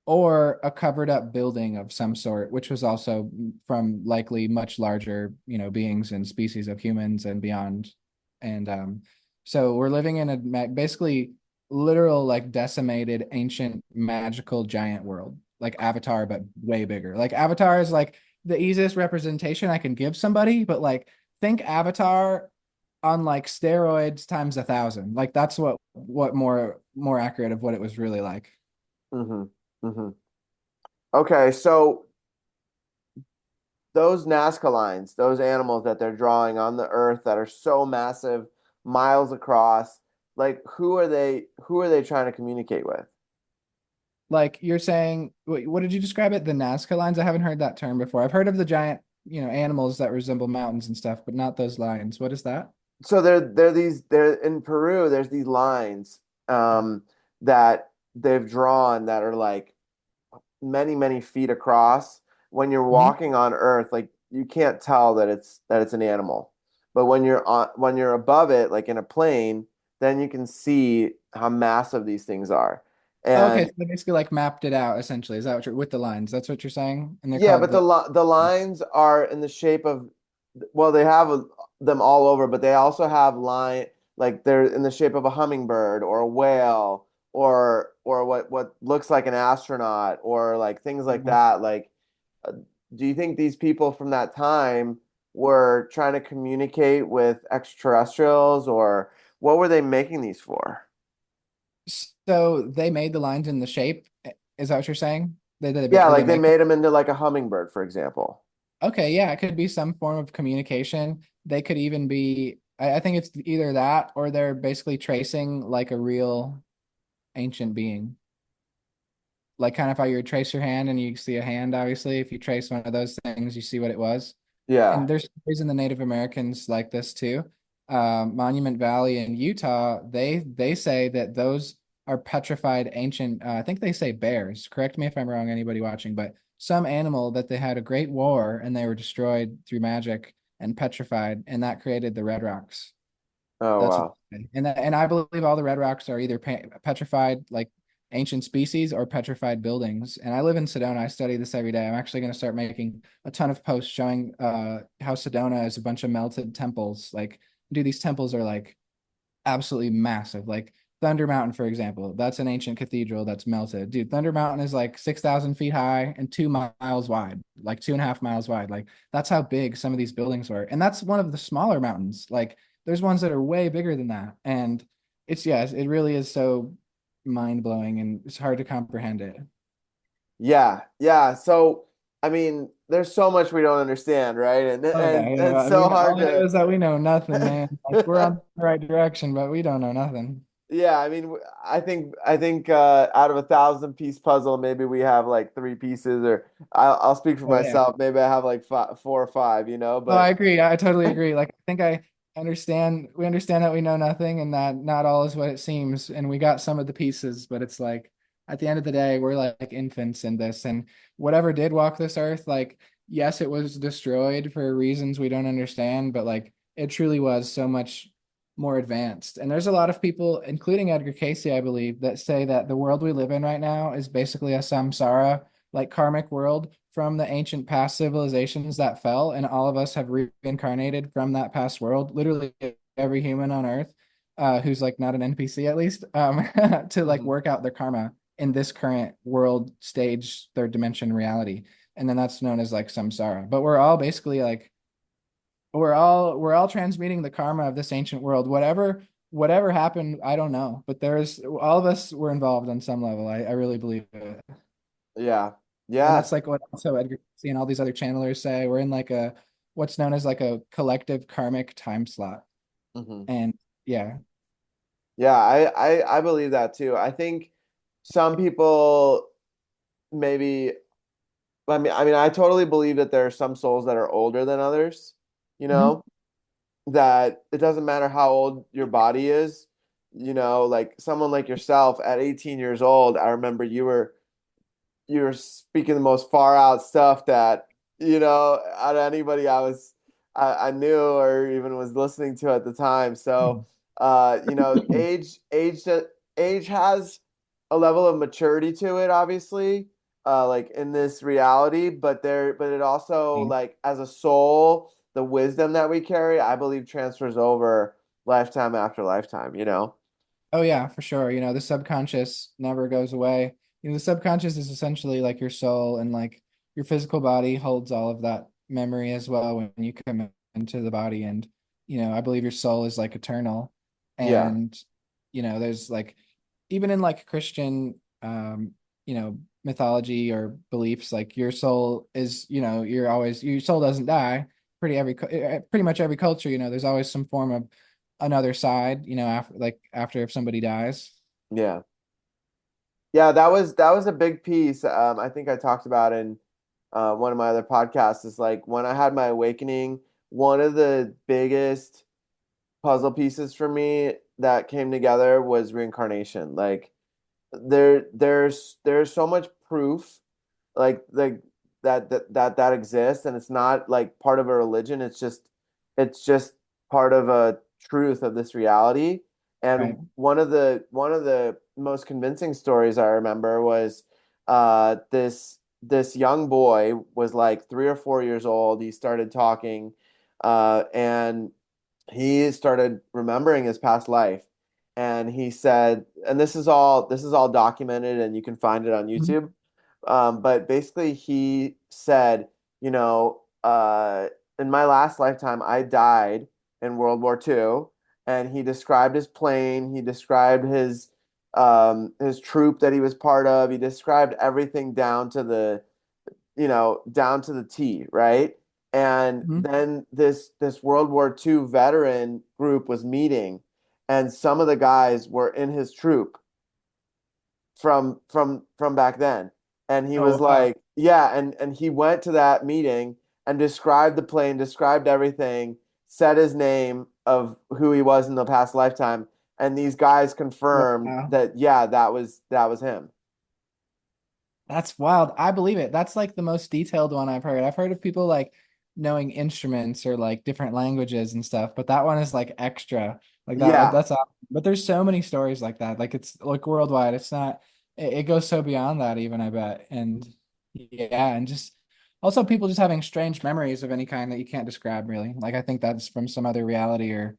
or a covered up building of some sort, which was also from likely much larger, beings and species of humans and beyond. And so we're living in a basically literal, like decimated, ancient, magical giant world, like Avatar, but way bigger. Like Avatar is like the easiest representation I can give somebody, but like think Avatar on like steroids times 1,000. Like that's what more accurate of what it was really like. Hmm. Hmm. Okay, so those Nazca lines, those animals that they're drawing on the Earth that are so massive, miles across, like who are they trying to communicate with? Like you're saying, what did you describe it? The Nazca lines? I haven't heard that term before. I've heard of the giant, animals that resemble mountains and stuff, but not those lines. What is that? So they're in Peru, there's these lines that they've drawn that are like many, many feet across, when you're Mhm. walking on Earth, like you can't tell that it's an animal. But when you're above it, like in a plane, then you can see how massive these things are. Okay, so And they basically like mapped it out essentially. Is that what you're with the lines? That's what you're saying? And they're yeah, called but the the lines are in the shape of, well, they have them all over, but they also have line like they're in the shape of a hummingbird or a whale or what looks like an astronaut or like things like Mhm. that. Like, uh, do you think these people from that time were trying to communicate with extraterrestrials, or what were they making these for? So they made the lines in the shape. Is that what you're saying? Yeah, Did they like they make them? made them into like a hummingbird, for example. Okay, yeah, it could be some form of communication. They could even be, I think it's either that or they're basically tracing like a real ancient being. Like kind of how you would trace your hand and you see a hand, obviously. If you trace one of those things, you see what it was. Yeah. And there's stories in the Native Americans like this too. Monument Valley in Utah, they say that those are petrified ancient. I think they say bears. Correct me if I'm wrong, anybody watching, but some animal that they had a great war and they were destroyed through magic and petrified, and that created the Red Rocks. Oh, That's what, wow. and I believe all the red rocks are either petrified like ancient species or petrified buildings. And I live in Sedona. I study this every day. I'm actually going to start making a ton of posts showing how Sedona is a bunch of melted temples. Like, dude, these temples are like absolutely massive. Like Thunder Mountain, for example, that's an ancient cathedral that's melted. Dude, Thunder Mountain is like 6,000 feet high and 2 miles wide, like 2.5 miles wide. Like that's how big some of these buildings were. And that's one of the smaller mountains. Like there's ones that are way bigger than that. And it's, yes, it really is so mind blowing and it's hard to comprehend it. Yeah, yeah. So, I mean, there's so much we don't understand, right? Oh yeah, And it's yeah. so All hard I know to is that we know nothing, man. Like we're on the right direction, but we don't know nothing. yeah, I mean, I think out of a thousand piece puzzle, maybe we have like three pieces, or I'll speak for Oh yeah. myself. Maybe I have like five, four or five, you know, Oh, I but agree. I totally agree. Like, I think I understand. We understand that we know nothing and that not all is what it seems. And we got some of the pieces, but it's like at the end of the day, we're like infants in this. And whatever did walk this earth, like, yes, it was destroyed for reasons we don't understand, but like it truly was so much more advanced. And there's a lot of people, including Edgar Casey, I believe, that say that the world we live in right now is basically a samsara, like karmic world from the ancient past civilizations that fell, and all of us have reincarnated from that past world. Literally every human on Earth, who's like not an NPC at least, to like Mhm. work out their karma in this current world stage, third dimension reality, and then that's known as like samsara. But we're all basically like we're all transmuting the karma of this ancient world. Whatever happened, I don't know, but there's all of us were involved on some level. I really believe it. Yeah, And yeah. that's like what also Edgar Cayce and all these other channelers say. We're in like a what's known as like a collective karmic time slot. Hmm. And yeah. Yeah, I believe that too. I think some people maybe, I totally believe that there are some souls that are older than others, you Mhm. know, that it doesn't matter how old your body is, you know, like someone like yourself at 18 years old, I remember you were speaking the most far out stuff that, you know, out of anybody I knew or even was listening to at the time. So, you know, age has a level of maturity to it, obviously, like in this reality, but it also like as a soul, the wisdom that we carry, I believe transfers over lifetime after lifetime, you know? Oh yeah, for sure. You know, the subconscious never goes away. You know, the subconscious is essentially like your soul and like your physical body holds all of that memory as well when you come into the body. And, you know, I believe your soul is like eternal. Yeah. And, you know, there's like even in like Christian you know, mythology or beliefs, like your soul is, you know, your soul doesn't die. Pretty much every culture, you know, there's always some form of another side, you know, after if somebody dies. Yeah. Yeah, that was a big piece. I think I talked about in one of my other podcasts is like when I had my awakening, one of the biggest puzzle pieces for me that came together was reincarnation. Like there's so much proof, like that exists, and it's not like part of a religion. It's just part of a truth of this reality. Right. And one of the most convincing stories I remember was this young boy was like 3 or 4 years old. He started talking, and he started remembering his past life. And he said, and this is all documented, and you can find it on Mhm. YouTube. But basically, he said, you know, in my last lifetime, I died in World War II, and he described his plane. He described his troop that he was part of. He described everything down to the T, right? And Mhm. then this World War II veteran group was meeting, and some of the guys were in his troop from back then. And he was Oh, wow. like, yeah, and he went to that meeting and described the plane, described everything, said his name of who he was in the past lifetime, and these guys confirmed Wow. that yeah, that was him. That's wild. I believe it. That's like the most detailed one I've heard. I've heard of people like knowing instruments or like different languages and stuff, but that one is like extra. Like Yeah, that's awesome. But there's so many stories like that. Like it's like worldwide. It's not it goes so beyond that even, I bet. And yeah, and just also people just having strange memories of any kind that you can't describe really. Like I think that's from some other reality or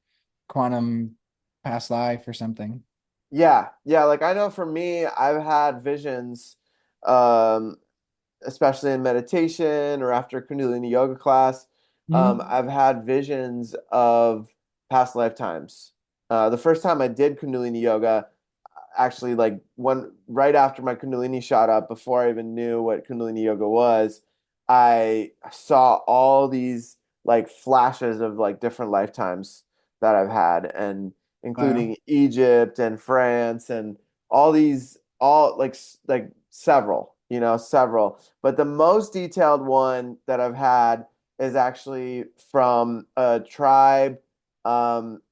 quantum past life or something. yeah. Like I know for me, I've had visions, um, especially in meditation or after Kundalini yoga class. Hmm. I've had visions of past lifetimes. The first time I did Kundalini yoga, actually, like one right after my Kundalini shot up, before I even knew what Kundalini yoga was, I saw all these like flashes of like different lifetimes that I've had, and Wow. including Egypt and France and all these, all like several, several. But the most detailed one that I've had is actually from a tribe, um,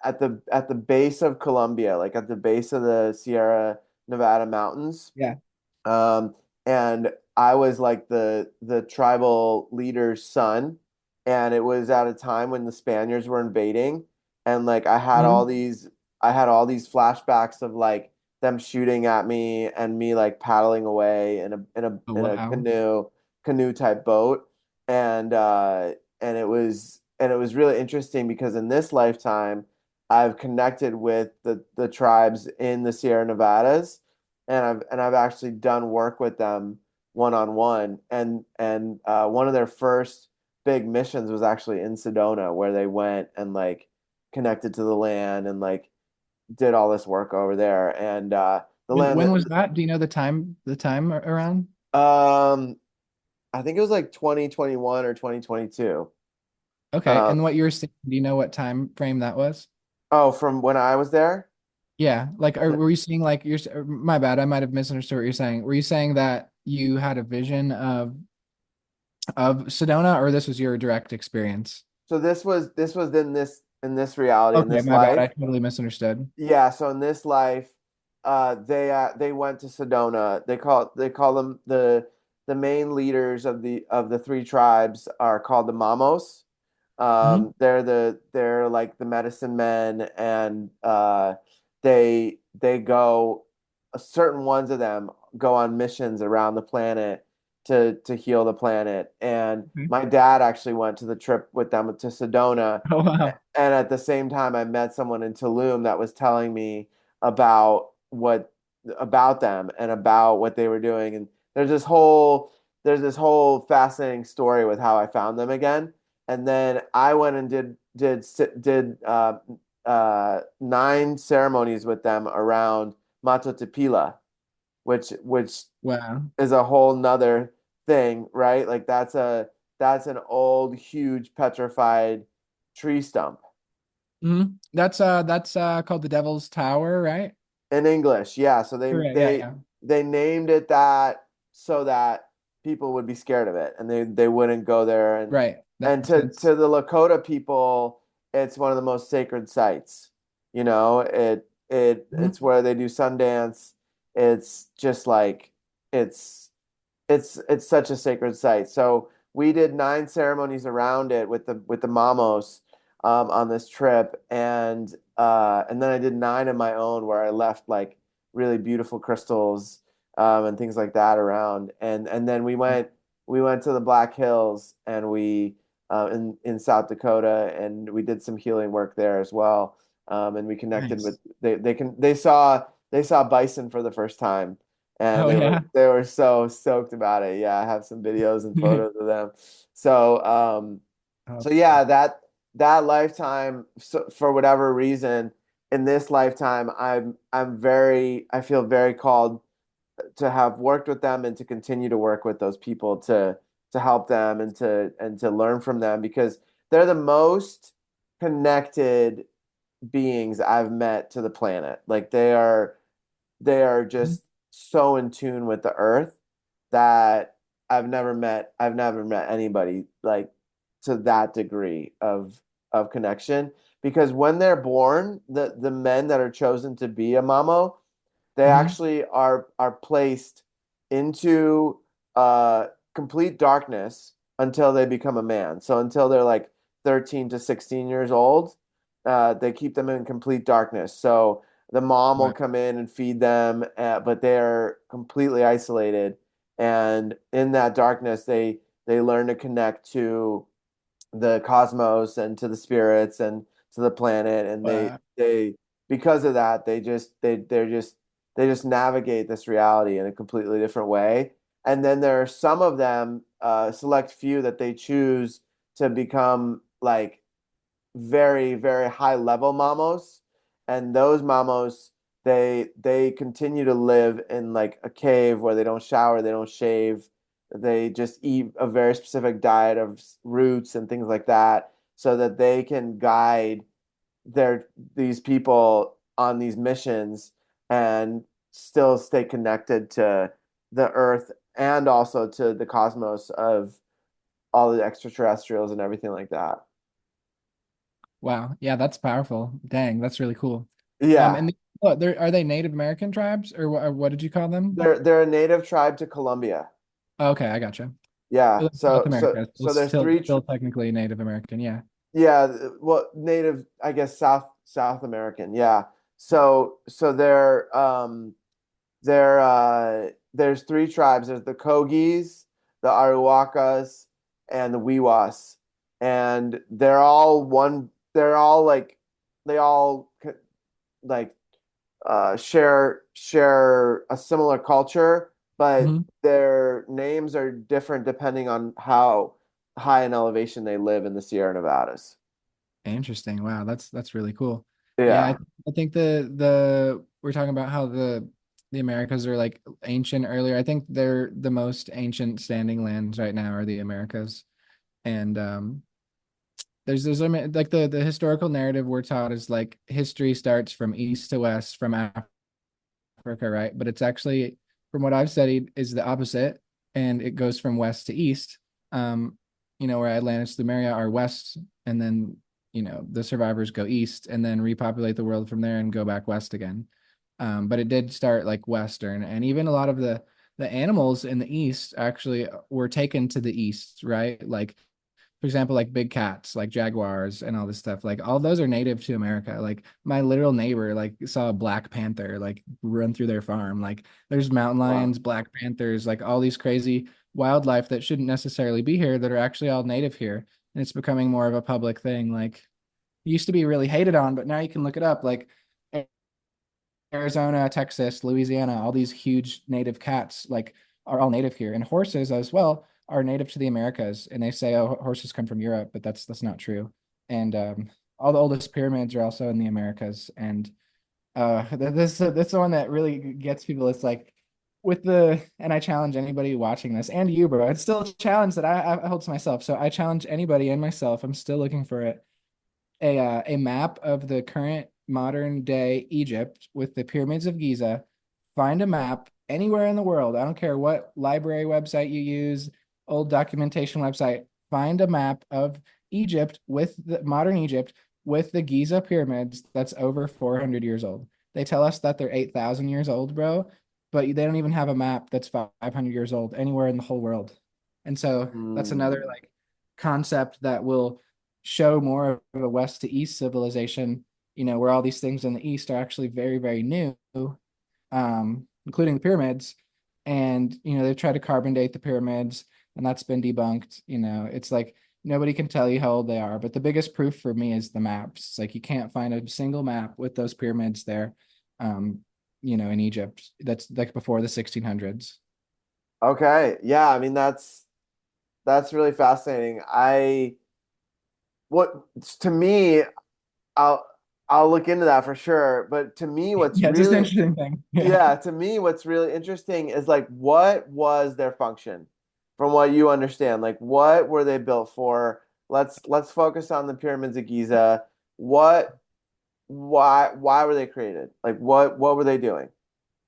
at the base of Colombia, like at the base of the Sierra Nevada mountains. Yeah. Um, and I was like the tribal leader's son, and it was at a time when the Spaniards were invading, and like I had all these flashbacks of like them shooting at me and me like paddling away in a in a Oh, in a wow. canoe type boat, and it was really interesting because in this lifetime I've connected with the tribes in the Sierra Nevadas, and I've actually done work with them one on one. And one of their first big missions was actually in Sedona, where they went and like connected to the land and like did all this work over there. And the land When that was that? Do you know the time around? I think it was like 2021 or 2022. Okay, Uh, and what you're saying, do you know what time frame that was? oh, from when I was there. Yeah, like were you seeing like my bad, I might have misunderstood what you're saying. Were you saying that you had a vision of Sedona, or this was your direct experience? So this was in this reality, in Okay, this my bad, I life. totally misunderstood. Yeah, so in this life, they went to Sedona. They call them the main leaders of the three tribes are called the Mamos. Hmm. They're like the medicine men, and they go, certain ones of them go on missions around the planet to heal the planet. And Okay. my dad actually went to the trip with them to Sedona, Oh, wow. and at the same time, I met someone in Tulum that was telling me about what about them and about what they were doing. And there's this whole fascinating story with how I found them again. And then I went and did 9 ceremonies with them around Matotepila, which Wow. is a whole nother thing, right? Like that's an old, huge petrified tree stump. Hmm. That's called the Devil's Tower, right? In English, yeah. So they Correct. Yeah, they yeah. they named it that so that people would be scared of it, and they wouldn't go there. and Right. That and makes to sense. the Lakota people, it's one of the most sacred sites. It's Mhm. where they do Sundance. It's just like it's it's such a sacred site. So we did 9 ceremonies around it with the mamos on this trip, and then I did 9 of my own where I left like really beautiful crystals and things like that around, and then we went to the Black Hills and we in South Dakota, and we did some healing work there as well. And we connected with Nice. they saw bison for the first time, and Oh yeah. they were so stoked about it. Yeah, I have some videos and photos of them. So Oh, so yeah, that lifetime, so for whatever reason, in this lifetime, I feel very called to have worked with them and to continue to work with those people to help them and to learn from them because they're the most connected beings I've met to the planet. Like they are just so in tune with the earth that I've never met anybody like to that degree of connection because when they're born, the men that are chosen to be a mamo, they Mhm. actually are placed into uh complete darkness until they become a man. So until they're like 13 to 16 years old, they keep them in complete darkness. So the mom will Wow. come in and feed them, but they're completely isolated. And in that darkness, they learn to connect to the cosmos and to the spirits and to the planet. And Wow. they because of that, they just navigate this reality in a completely different way. And then there are some of them, select few that they choose to become like very, very high level mamos. And those mamos, they continue to live in like a cave where they don't shower, they don't shave, they just eat a very specific diet of roots and things like that, so that they can guide their these people on these missions and still stay connected to the earth and also to the cosmos of all the extraterrestrials and everything like that. Wow. Yeah, that's powerful. Dang, that's really cool. Yeah. And what, are they Native American tribes or what did you call them? They're a native tribe to Colombia. Okay, I gotcha. Yeah. South America. So there's Still three still technically Native American, yeah. yeah, well native I guess South American. Yeah. So there's 3 tribes. There's the Kogis, the Aruacas, and the Wiwas. And they're all like they all like share a similar culture, but Mhm. their names are different depending on how high in elevation they live in the Sierra Nevadas. Interesting. Wow, that's really cool. Yeah, Yeah, I think the we're talking about how the Americas are like ancient earlier. I think they're the most ancient standing lands right now are the Americas. And there's like the historical narrative we're taught is like history starts from east to west from Africa, right? But it's actually, from what I've studied, is the opposite, and it goes from west to east. Um, where Atlantis, Lemuria are west, and then the survivors go east, and then repopulate the world from there and go back west again. But it did start like western, and even a lot of the animals in the east actually were taken to the east, right? Like for example, like big cats, like jaguars and all this stuff, like all those are native to America. Like my literal neighbor, like saw a black panther like run through their farm. Like there's mountain wow. lions, black panthers, like all these crazy wildlife that shouldn't necessarily be here that are actually all native here. And it's becoming more of a public thing. Like it used to be really hated on, but now you can look it up. Like Arizona, Texas, Louisiana, all these huge native cats like are all native here, and horses as well are native to the Americas. And they say, oh, horses come from Europe, but that's not true. And all the oldest pyramids are also in the Americas. And this one that really gets people. It's like and I challenge anybody watching this and you, bro. It's still a challenge that I hold to myself. So I challenge anybody and myself. I'm still looking for it a map of the current modern day Egypt with the pyramids of Giza. Find a map anywhere in the world. I don't care what library website you use, old documentation website. Find a map of Egypt with the modern Egypt with the Giza pyramids that's over 400 years old. They tell us that they're 8,000 years old, bro. but they don't even have a map that's 500 years old anywhere in the whole world. And so that's another Mm. like concept that will show more of a west to east civilization, where all these things in the east are actually very, very new, including the pyramids. And, they've tried to carbon date the pyramids, and that's been debunked. It's like nobody can tell you how old they are. But the biggest proof for me is the maps. It's like you can't find a single map with those pyramids there, um, in Egypt. That's like before the 1600s. Okay. Yeah, I mean that's really fascinating. What to me, I'll I'll look into that for sure. But to me, what's Yeah, just an really interesting thing. Yeah. yeah, to me, what's really interesting is like what was their function from what you understand? Like what were they built for? Let's focus on the pyramids of Giza. What why were they created? Like what were they doing?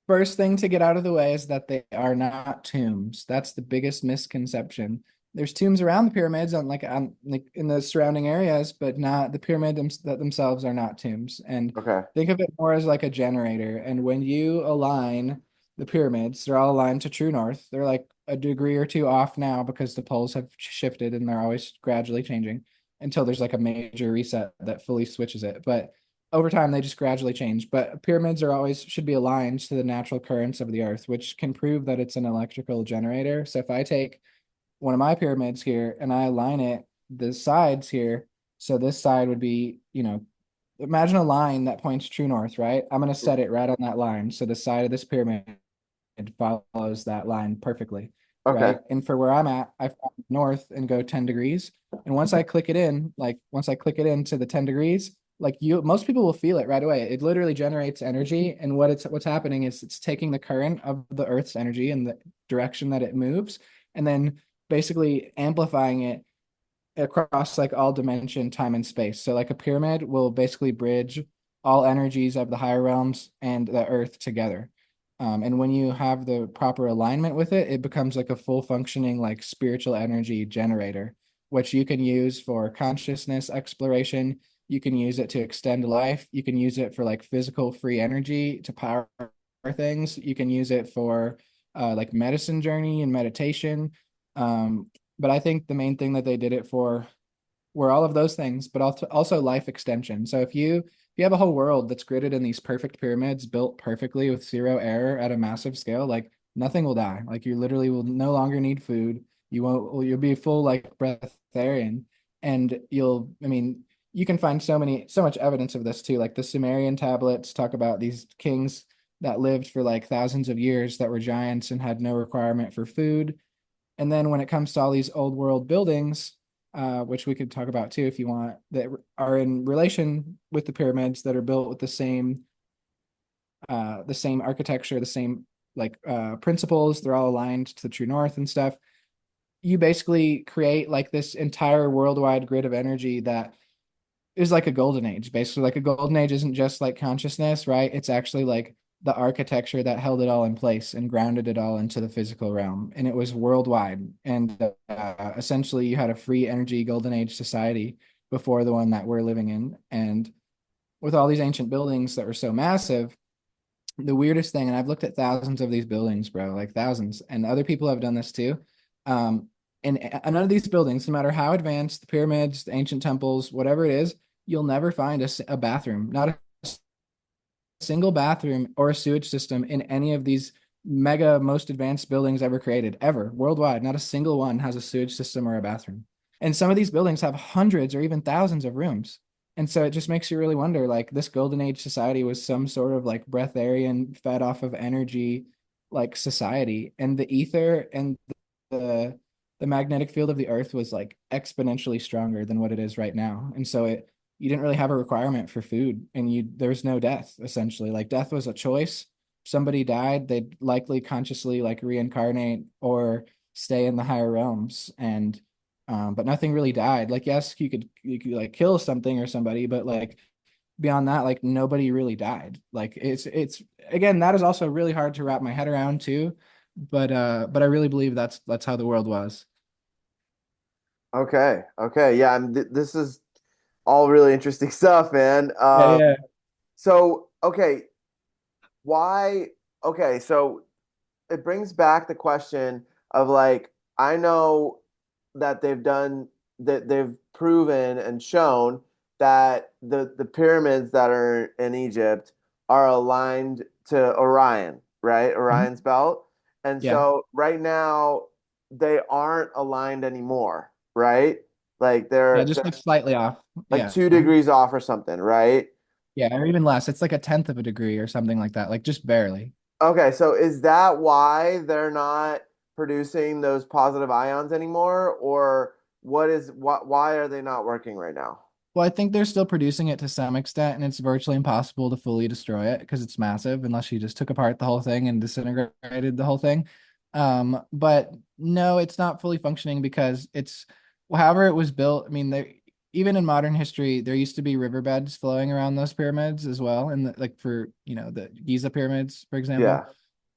First thing to get out of the way is that they are not tombs. That's the biggest misconception. There's tombs around the pyramids on like in the surrounding areas, but not the that themselves are not tombs. And Okay. think of it more as like a generator. And when you align the pyramids, they're all aligned to true north. They're like a degree or two off now because the poles have shifted and they're always gradually changing until there's like a major reset that fully switches it. But over time they just gradually change, but pyramids are always should be aligned to the natural currents of the earth, which can prove that it's an electrical generator. So if I take one of my pyramids here and I align it the sides here, so this side would be, imagine a line that points true north, right? I'm going to set it right on that line, so the side of this pyramid follows that line perfectly, Okay. right? And for where I'm at, I follow north and go 10 degrees. And once I click it into the 10 degrees, most people will feel it right away. It literally generates energy. And what's happening is it's taking the current of the Earth's energy and the direction that it moves, and then basically amplifying it across like all dimension, time, and space. So like a pyramid will basically bridge all energies of the higher realms and the earth together. And when you have the proper alignment with it, it becomes like a full functioning like spiritual energy generator, which you can use for consciousness exploration. You can use it to extend life. You can use it for like physical free energy to power things. You can use it for like medicine journey and meditation. Um, but I think the main thing that they did it for were all of those things, but also life extension. So if you have a whole world that's gridded in these perfect pyramids built perfectly with zero error at a massive scale, like nothing will die. Like you literally will no longer need food. You'll be full like breatharian, and I mean, you can find so much evidence of this too. Like the Sumerian tablets talk about these kings that lived for like thousands of years that were giants and had no requirement for food. And then when it comes to all these old world buildings, which we could talk about too if you want, that are in relation with the pyramids that are built with the same architecture, the same principles. They're all aligned to the true north and stuff. You basically create like this entire worldwide grid of energy that is like a golden age. Basically, like a golden age isn't just like consciousness, right? It's actually like the architecture that held it all in place and grounded it all into the physical realm. And it was worldwide. And essentially, you had a free energy golden age society before the one that we're living in. And with all these ancient buildings that were so massive, the weirdest thing, and I've looked at thousands of these buildings, bro, like thousands, and other people have done this too. Um, and none of these buildings, no matter how advanced, the pyramids, the ancient temples, whatever it is, you'll never find a bathroom, not a single bathroom or a sewage system in any of these mega most advanced buildings ever created, ever worldwide. Not a single one has a sewage system or a bathroom. And some of these buildings have hundreds or even thousands of rooms. And so it just makes you really wonder, like this golden age society was some sort of like breatharian fed off of energy like society. And the ether and the the magnetic field of the earth was like exponentially stronger than what it is right now. And so it you didn't really have a requirement for food, and there was no death essentially. Like death was a choice. Somebody died, they'd likely consciously like reincarnate or stay in the higher realms. And but nothing really died. Like yes, you could like kill something or somebody, but like beyond that, like nobody really died. Like it's again, that is also really hard to wrap my head around too. But I really believe that's how the world was. Okay. Okay. Yeah, this is all really interesting stuff, man. Yeah, yeah. So okay, why? Okay, so it brings back the question of like I know that they've proven and shown that the pyramids that are in Egypt are aligned to Orion, right? Mhm. Orion's belt. And Yeah. so right now they aren't aligned anymore, right? Like Yeah, they're just like slightly off. like Yeah. 2 degrees off or something, right? Yeah, or even less. It's like a tenth of a degree or something like that, like just barely. Okay, so is that why they're not producing those positive ions anymore, or why are they not working right now? Well, I think they're still producing it to some extent, and it's virtually impossible to fully destroy it because it's massive unless you just took apart the whole thing and disintegrated the whole thing. But no, it's not fully functioning because it's well, however it was built. I mean, there even in modern history, there used to be riverbeds flowing around those pyramids as well, and like for the Giza pyramids, for example.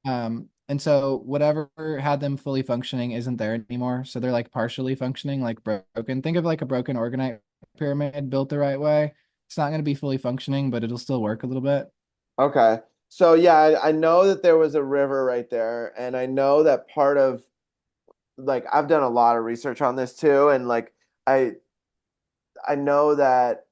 Yeah. And so whatever had them fully functioning isn't there anymore. So they're like partially functioning, like broken. Think of like a broken Orgonite pyramid built the right way. It's not going to be fully functioning, but it'll still work a little bit. Okay. So yeah, I know that there was a river right there, and I know that part of like I've done a lot of research on this too, and like I I know that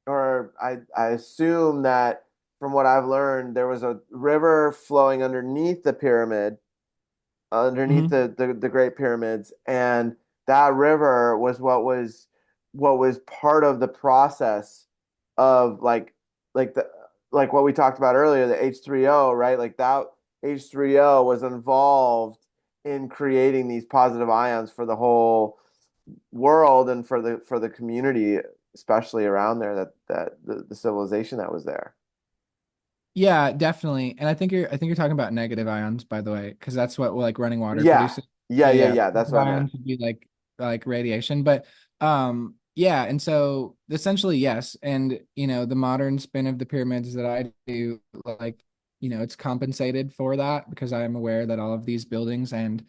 or I assume that from what I've learned, there was a river flowing underneath the pyramid underneath Hmm. the Great Pyramids, and that river was what was part of the process of like the like what we talked about earlier, the H3O, right? Like that H3O was involved in creating these positive ions for the whole world and for the community, especially around there that the civilization that was there. Yeah, definitely. And I think you're talking about negative ions, by the way, because that's what like running water Yeah. produces. Yeah, So yeah, yeah, yeah. That's positive what I meant. ions would be like radiation. But yeah, and so essentially yes. And the modern spin of the pyramids that I do, like, it's compensated for that because I am aware that all of these buildings and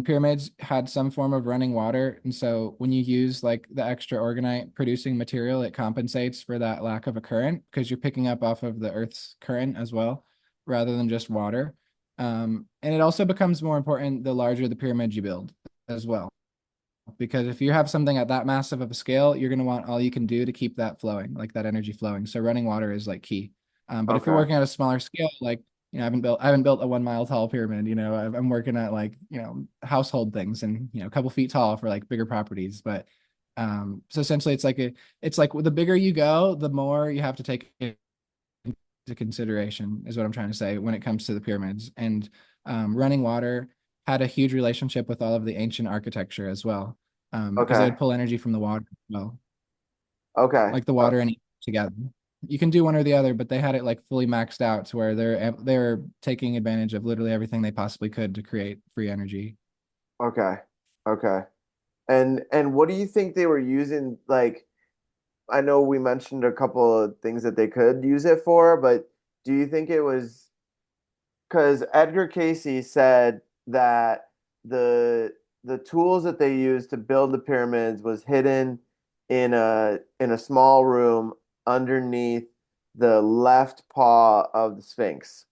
pyramids had some form of running water. And so when you use like the extra orgonite producing material, it compensates for that lack of a current because you're picking up off of the Earth's current as well, rather than just water. And it also becomes more important the larger the pyramid you build as well. Because if you have something at that massive of a scale, you're going to want all you can do to keep that flowing, like that energy flowing. So running water is like key. But if you're Okay. working at a smaller scale, like I haven't built a 1 mile tall pyramid. I'm working at like household things and a couple feet tall for like bigger properties. But so essentially, it's like the bigger you go, the more you have to take into consideration, is what I'm trying to say when it comes to the pyramids. And running water had a huge relationship with all of the ancient architecture as well, because they Okay. would pull energy from the water as well, Okay. like the water and together. You can do one or the other, but they had it like fully maxed out to where they're taking advantage of literally everything they possibly could to create free energy. Okay. Okay. And what do you think they were using? Like, I know we mentioned a couple of things that they could use it for, but do you think it was because Edgar Casey said that the the tools that they used to build the pyramids was hidden in a small room underneath the left paw of the Sphinx.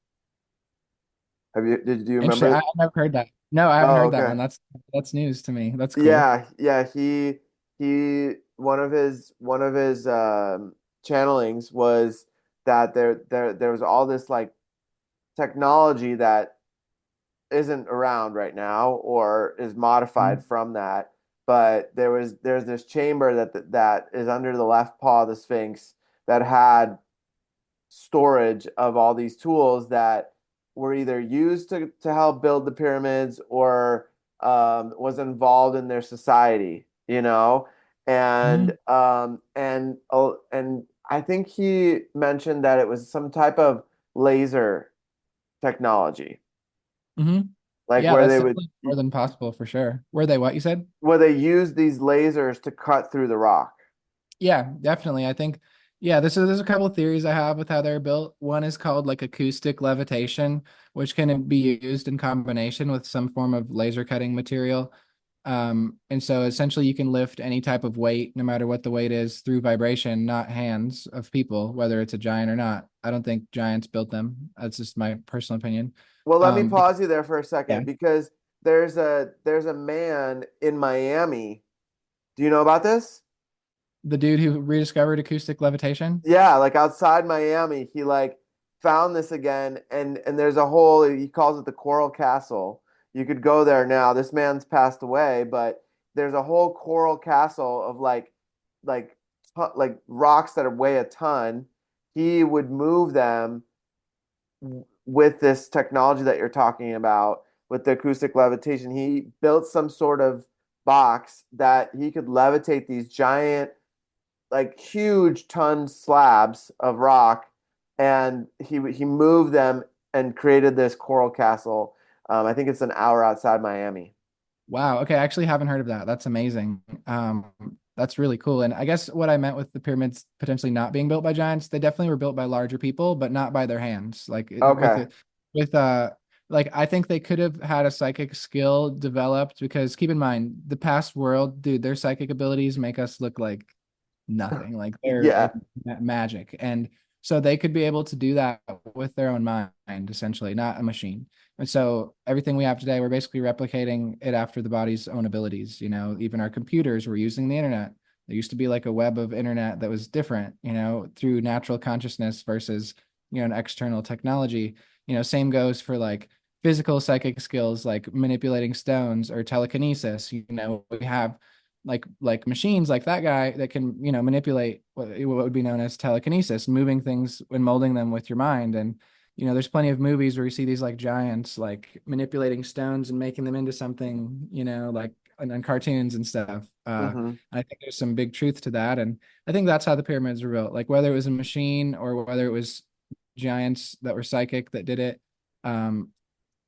Do you Interesting. remember? I've never heard that. No, I haven't Oh, heard that okay. one. That's news to me. That's cool. Yeah, yeah, he one of his channelings was that there was all this like technology that isn't around right now or is modified Mhm. from that, but there's this chamber that is under the left paw of the Sphinx that had storage of all these tools that were either used to help build the pyramids or was involved in their society, you know? Mhm. And I think he mentioned that it was some type of laser technology, Mhm. like Yeah, where that's they would definitely more than possible for sure. Were they what you said? where they use these lasers to cut through the rock. Yeah, definitely. I think, yeah, there's a couple of theories I have with how they're built. One is called like acoustic levitation, which can be used in combination with some form of laser cutting material. And so essentially you can lift any type of weight, no matter what the weight is, through vibration, not hands of people, whether it's a giant or not. I don't think giants built them. That's just my personal opinion. Well, let me Because, pause you there for a yeah, second because there's a man in Miami. Do you know about this? the dude who rediscovered acoustic levitation. Yeah, like outside Miami, he like found this again, and there's a whole, he calls it the Coral Castle. You could go there now. This man's passed away, but there's a whole coral castle of like like rocks that weigh a ton. He would move them with this technology that you're talking about, with the acoustic levitation. He built some sort of box that he could levitate these giant, like huge ton slabs of rock, and he moved them and created this coral castle. I think it's an hour outside Miami. Wow. Okay, I actually haven't heard of that. That's amazing. That's really cool. And I guess what I meant with the pyramids potentially not being built by giants, they definitely were built by larger people, but not by their hands. With Okay. it, with like I think they could have had a psychic skill developed because keep in mind the past world, dude, their psychic abilities make us look like nothing. Like Yeah. magic. And so they could be able to do that with their own mind, essentially, not a machine. And so everything we have today, we're basically replicating it after the body's own abilities. You know, even our computers, we're using the internet. There used to be like a web of internet that was different, you know, through natural consciousness versus, you know, an external technology. You know, same goes for like physical psychic skills like manipulating stones or telekinesis. You know, we have like machines like that guy that can manipulate what would be known as telekinesis, moving things and molding them with your mind. And there's plenty of movies where you see these like giants like manipulating stones and making them into something, like on cartoons and stuff. Hmm. I think there's some big truth to that, and I think that's how the pyramids were built, like whether it was a machine or whether it was giants that were psychic that did it. um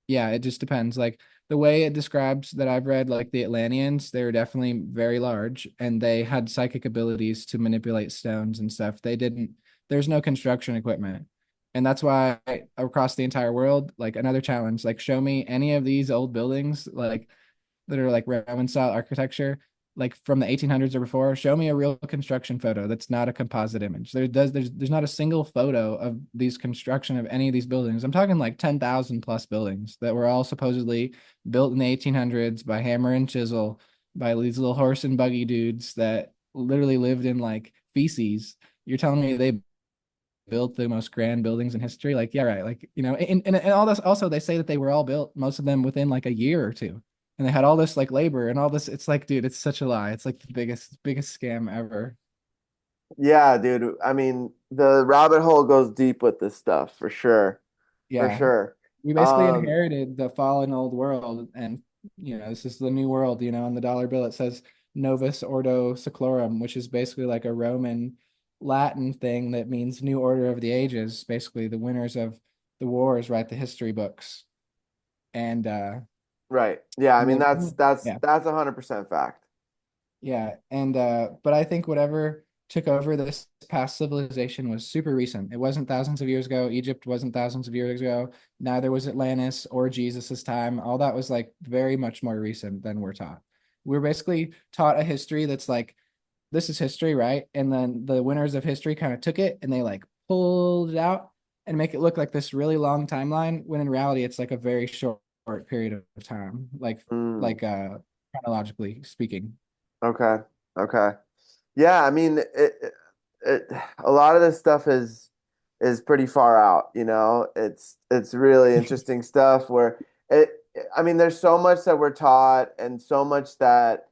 yeah, it just depends. Like the way it describes that I've read, like the Atlanteans, they were definitely very large and they had psychic abilities to manipulate stones and stuff. They didn't, there's no construction equipment. And that's why across the entire world, like another challenge, like show me any of these old buildings, like that are like Roman style architecture, like from the 1800s or before. Show me a real construction photo that's not a composite image. There's not a single photo of these construction of any of these buildings. I'm talking like 10,000 plus buildings that were all supposedly built in the 1800s by hammer and chisel by these little horse and buggy dudes that literally lived in like feces. You're telling me they built the most grand buildings in history? Like, yeah, right. Like, and all this also, they say that they were all built, most of them within like a year or two. And they had all this like labor and all this. It's like, dude, it's such a lie. It's like the biggest scam ever. Yeah, dude. I mean, the rabbit hole goes deep with this stuff for sure. For Yeah. sure. We basically Um, inherited the fallen old world. And, this is the new world. On the dollar bill, it says Novus Ordo Seclorum, which is basically like a Roman Latin thing that means New Order of the Ages. Basically, the winners of the wars write the history books. And, right. Yeah, I mean that's yeah, that's 100% fact. yeah. And, but I think whatever took over this past civilization was super recent. It wasn't thousands of years ago. Egypt wasn't thousands of years ago. Neither was Atlantis or Jesus's time. All that was like very much more recent than we're taught. We're basically taught a history that's like, this is history, right? And then the winners of history kind of took it and they like pulled it out and make it look like this really long timeline, when in reality it's like a very short period of time, Mm, chronologically speaking. okay. Okay. Yeah, I mean, it a lot of this stuff is pretty far out, you know. It's really interesting stuff where it I mean, there's so much that we're taught and so much that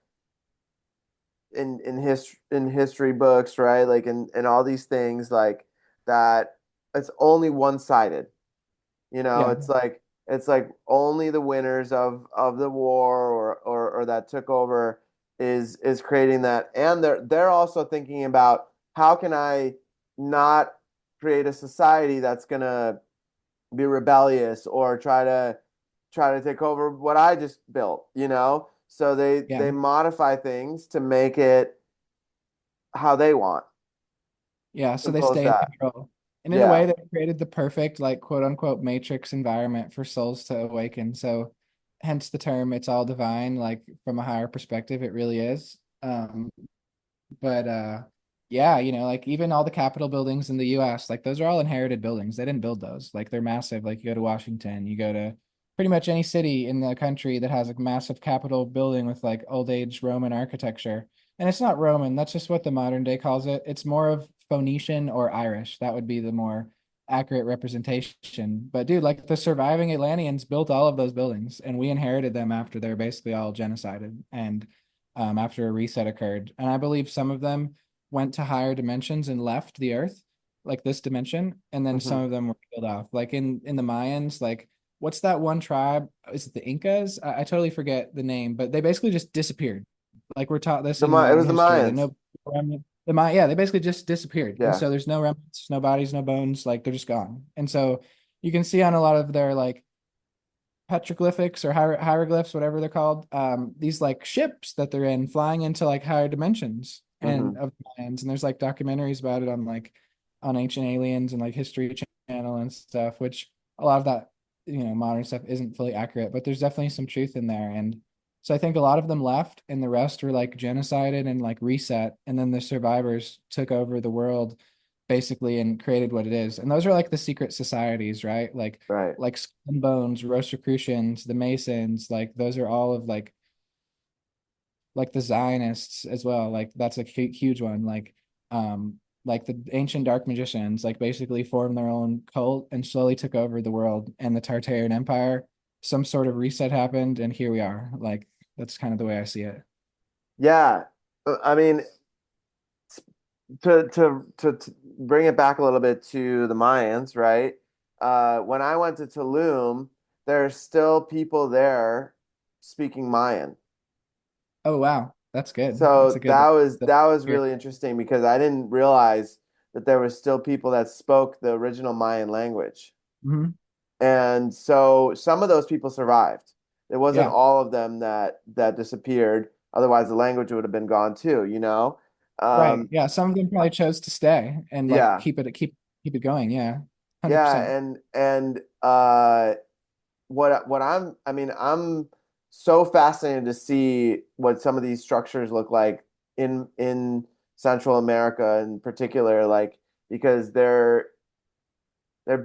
in history books, right? Like in all these things like that, it's only one-sided. You know, Yeah, it's like only the winners of the war or that took over is creating that, and they're also thinking about how can I not create a society that's gonna be rebellious or try to take over what I just built, you know? So yeah, they modify things to make it how they want. yeah. So they Simple as stay in that. control. And in a way, Yeah. they created the perfect, like, quote unquote, matrix environment for souls to awaken. So, hence the term, it's all divine, like, from a higher perspective, it really is. But Yeah, like even all the Capitol buildings in the US, like those are all inherited buildings. They didn't build those. Like they're massive. Like you go to Washington, you go to pretty much any city in the country that has a massive Capitol building with like old age Roman architecture. And it's not Roman, that's just what the modern day calls it. It's more of Phoenician or Irish. That would be the more accurate representation. But dude, like the surviving Atlanteans built all of those buildings and we inherited them after they're basically all genocided and after a reset occurred. And I believe some of them went to higher dimensions and left the earth, like this dimension, and then some Hmm. of them were killed off. Like in the Mayans, like what's that one tribe? Is it the Incas? I totally forget the name, but they basically just disappeared. Like we're taught this in It modern was the history that Mayans. no the Maya, yeah, they basically just disappeared. And Yeah. so there's no remnants, no bodies, no bones, like they're just gone. And so you can see on a lot of their like petroglyphics or hieroglyphs, whatever they're called, these like ships that they're in flying into like higher dimensions and Hmm. of lands. And there's like documentaries about it on like on Ancient Aliens and like History Channel and stuff, which a lot of that, modern stuff isn't fully accurate, but there's definitely some truth in there. And so I think a lot of them left and the rest were like genocided and like reset. And then the survivors took over the world basically and created what it is. And those are like the secret societies, right? Right. Like Skull and Bones, Rosicrucians, the Masons, like those are all of like the Zionists as well. Like that's a huge one. Like the ancient dark magicians, like basically formed their own cult and slowly took over the world and the Tartarian Empire. Some sort of reset happened, and here we are. Like that's kind of the way I see it. Yeah. I mean, to bring it back a little bit to the Mayans, right? When I went to Tulum, there's still people there speaking Mayan. Oh wow, that's good. That's a So good. that was really interesting because I didn't realize that there was still people that spoke the original Mayan language. Mhm. And so some of those people survived. It wasn't Yeah. all of them that disappeared. Otherwise, the language would have been gone too, you know? Right. Um, Yeah. Some of them probably chose to stay and like yeah. keep it going. Yeah. Yeah, 100%. and I mean, I'm so fascinated to see what some of these structures look like in Central America in particular, like because they're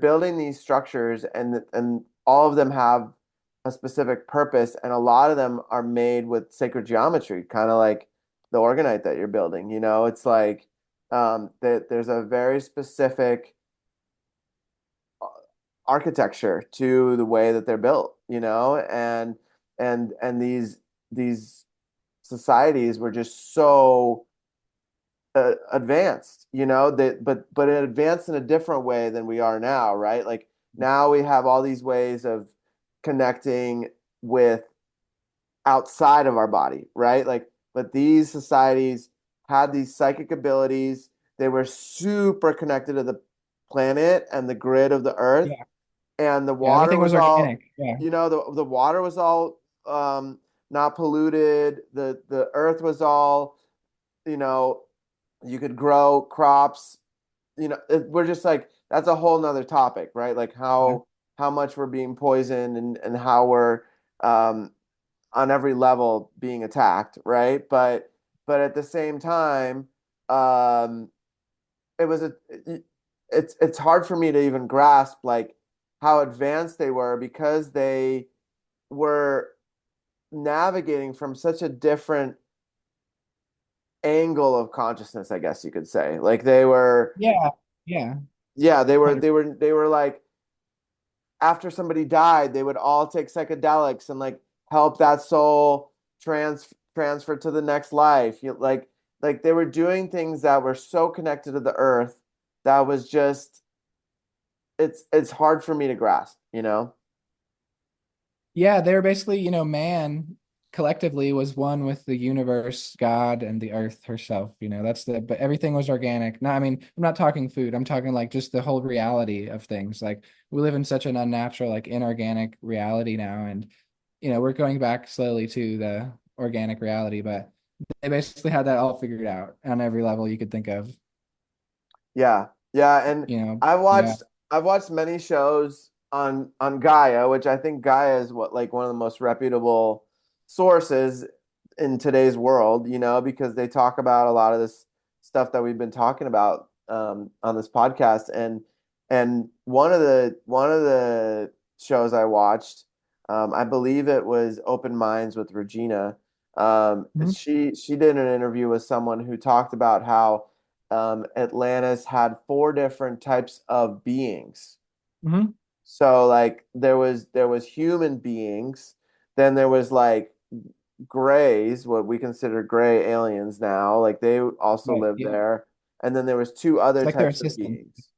building these structures and all of them have a specific purpose, and a lot of them are made with sacred geometry, kind of like the Orgonite that you're building, you know? It's like that there's a very specific architecture to the way that they're built, you know, and these societies were just so advanced, you know, that but it advanced in a different way than we are now, right? Like now we have all these ways of connecting with outside of our body, right? Like, but these societies had these psychic abilities. They were super connected to the planet and the grid of the earth, Yeah. and the Yeah. water Everything was was all, organic. Yeah. you know, the water was all not polluted. The earth was all, you know, you could grow crops. You know, we're just like that's a whole nother topic, right? Like Yeah. how much we're being poisoned and how we're um, on every level being attacked, right? But at the same time, um, it was a it's hard for me to even grasp like how advanced they were because they were navigating from such a different angle of consciousness, I guess you could say. Like they were, Yeah. Yeah. yeah, 100. they were like after somebody died, they would all take psychedelics and like help that soul transfer to the next life. Like they were doing things that were so connected to the earth that was just it's hard for me to grasp, you know? Yeah, they were basically, man collectively was one with the universe, God, and the earth herself. But everything was organic. No, I mean, I'm not talking food. I'm talking like just the whole reality of things. Like we live in such an unnatural, like inorganic reality now. And, we're going back slowly to the organic reality, but they basically had that all figured out on every level you could think of, Yeah. Yeah, and you know. I've Yeah. watched I've watched many shows on Gaia, which I think Gaia is what like one of the most reputable sources in today's world, you know, because they talk about a lot of this stuff that we've been talking about on this podcast. And one of the shows I watched, I believe it was Open Minds with Regina. Hmm. She did an interview with someone who talked about how Atlantis had four different types of beings. Hmm. So like there was human beings, then there was like grays, what we consider gray aliens now, like they also Right. live Yeah. there, and then there was two It's other like their types of assistant. beings.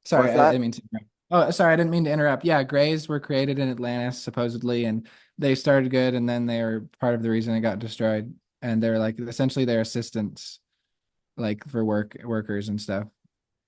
Sorry, What's I that? didn't mean to interrupt. Oh, sorry, I didn't mean to interrupt. Yeah, Greys were created in Atlantis supposedly, and they started good, and then they were part of the reason it got destroyed. And they're like essentially their assistants, like for workers and stuff.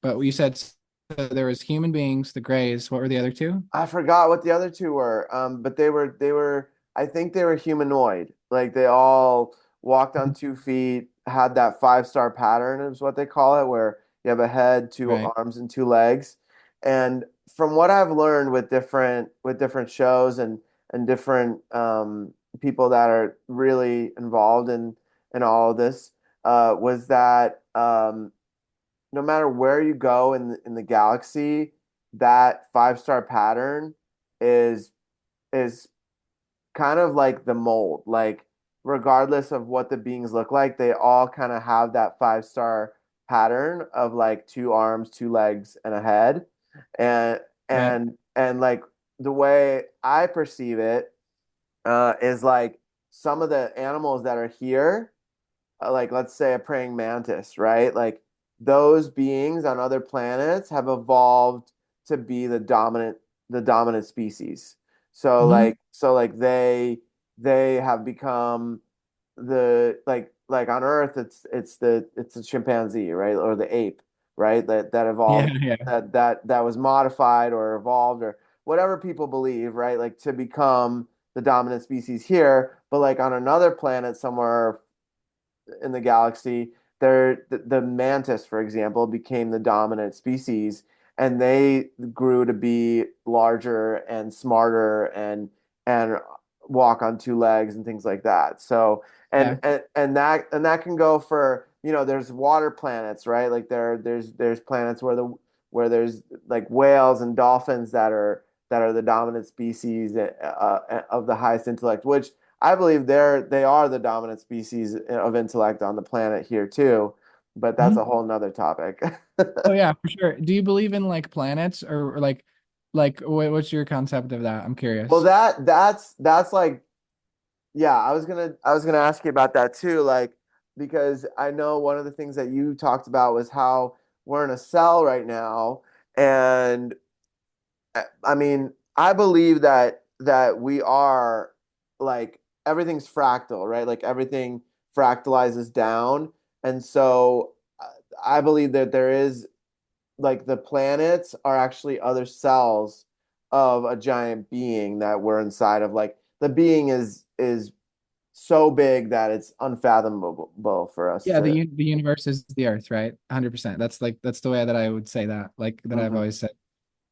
But you said so there was human beings, the Greys. What were the other two? I forgot what the other two were. But they were I think they were humanoid. Like they all walked on 2 feet, had that 5-star pattern is what they call it, where you have a head, two Right. arms, and two legs. And from what I've learned with different shows and different people that are really involved in all of this, was that no matter where you go in the galaxy, that 5-star pattern is is kind of like the mold. Like regardless of what the beings look like, they all kind of have that 5-star pattern of like two arms, two legs, and a head. And Right. and like the way I perceive it is like some of the animals that are here, like let's say a praying mantis, right? Like those beings on other planets have evolved to be the dominant species. So Hmm. like they have become the like on Earth it's the chimpanzee, right? Or the ape, right? That Yeah, evolved yeah. that was modified or evolved or whatever people believe, right? Like to become the dominant species here, but like on another planet somewhere in the galaxy, the mantis, for example, became the dominant species, and they grew to be larger and smarter and walk on 2 legs and things like that. So Yeah. and that can go for, there's water planets, right? Like there's planets where there's like whales and dolphins that are the dominant species of the highest intellect, which I believe they are the dominant species of intellect on the planet here too, but that's a Mhm. whole nother topic. Oh yeah, for sure. Do you believe in like planets or like what's your concept of that? I'm Well, curious. that's like, yeah, I was gonna ask you about that too, like because I know one of the things that you talked about was how we're in a cell right now, and I mean, I believe that we are like everything's fractal, right? Like everything fractalizes down. And so I believe that there is like the planets are actually other cells of a giant being that we're inside of. Like the being is so big that it's unfathomable for us Yeah, to. the universe is the Earth, right? 100%. That's the way that I would say that, like that I've Mhm. always said.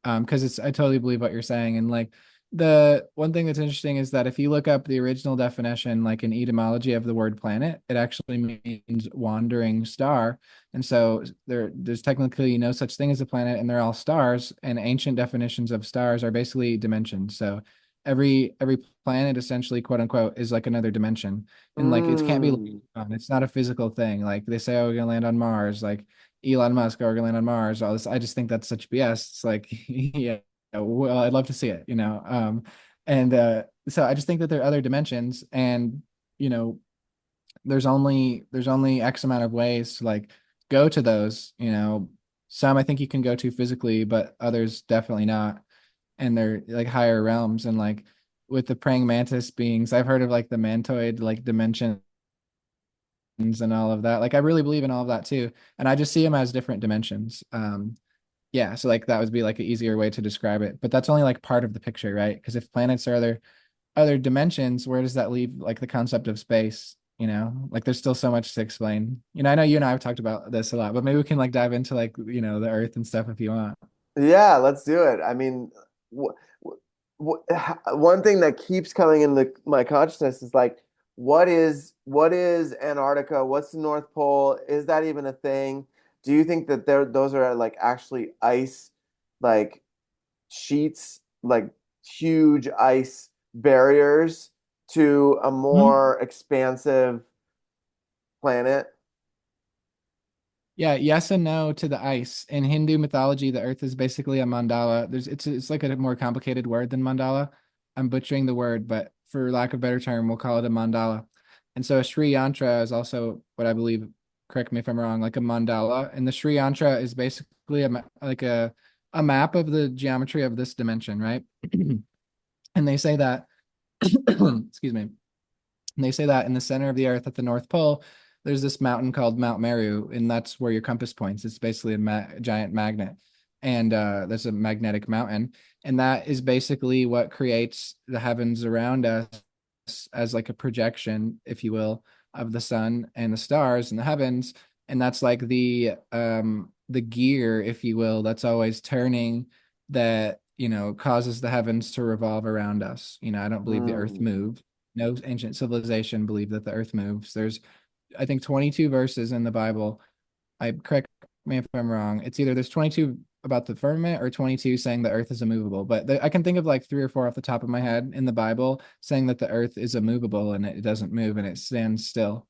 Because it's I totally believe what you're saying. And like the one thing that's interesting is that if you look up the original definition, like an etymology of the word planet, it actually means wandering star. And so there's technically no such thing as a planet, and they're all stars. And ancient definitions of stars are basically dimensions. So every planet essentially, quote unquote, is like another dimension. And like it can't be landed Mm. on. It's not a physical thing. Like they say, oh, we're gonna land on Mars. Like Elon Musk or land on Mars, all this. I just think that's such BS. It's like, yeah, well, I'd love to see it. And so I just think that there are other dimensions, and you know, there's only X amount of ways to like go to those. Some I think you can go to physically, but others definitely not, and they're like higher realms, and like with the praying mantis beings, I've heard of like the mantoid like dimension and all of that. Like I really believe in all of that too. And I just see them as different dimensions. Yeah, so like that would be like an easier way to describe it. But that's only like part of the picture, right? Because if planets are other dimensions, where does that leave like the concept of space? Like there's still so much to explain. I know you and I have talked about this a lot, but maybe we can like dive into like, the Earth and stuff if you want. Yeah, let's do it. I mean, wh wh one thing that keeps coming into my consciousness is like, what is Antarctica? What's the North Pole? Is that even a thing? Do you think that those are like actually ice, like sheets, like huge ice barriers to a more expansive planet? Yeah, yes and no to the ice. In Hindu mythology, the earth is basically a mandala. It's like a more complicated word than mandala. I'm butchering the word, but for lack of a better term, we'll call it a mandala. And so a Sri Yantra is also what I believe, correct me if I'm wrong, like a mandala. And the Sri Yantra is basically like a map of the geometry of this dimension, right? And they say that, excuse me, and they say that in the center of the Earth at the North Pole, there's this mountain called Mount Meru, and that's where your compass points. It's basically a giant magnet, and there's a magnetic mountain, and that is basically what creates the heavens around us as like a projection, if you will, of the sun and the stars and the heavens, and that's like the gear, if you will, that's always turning that causes the heavens to revolve around us. I don't believe the Earth Hmm. moves. No ancient civilization believed that the earth moves. There's, I think, 22 verses in the Bible. I correct me if I'm wrong. It's either there's 22 about the firmament or 22 saying the earth is immovable. But I can think of like three or four off the top of my head in the Bible saying that the earth is immovable and it doesn't move and it stands still.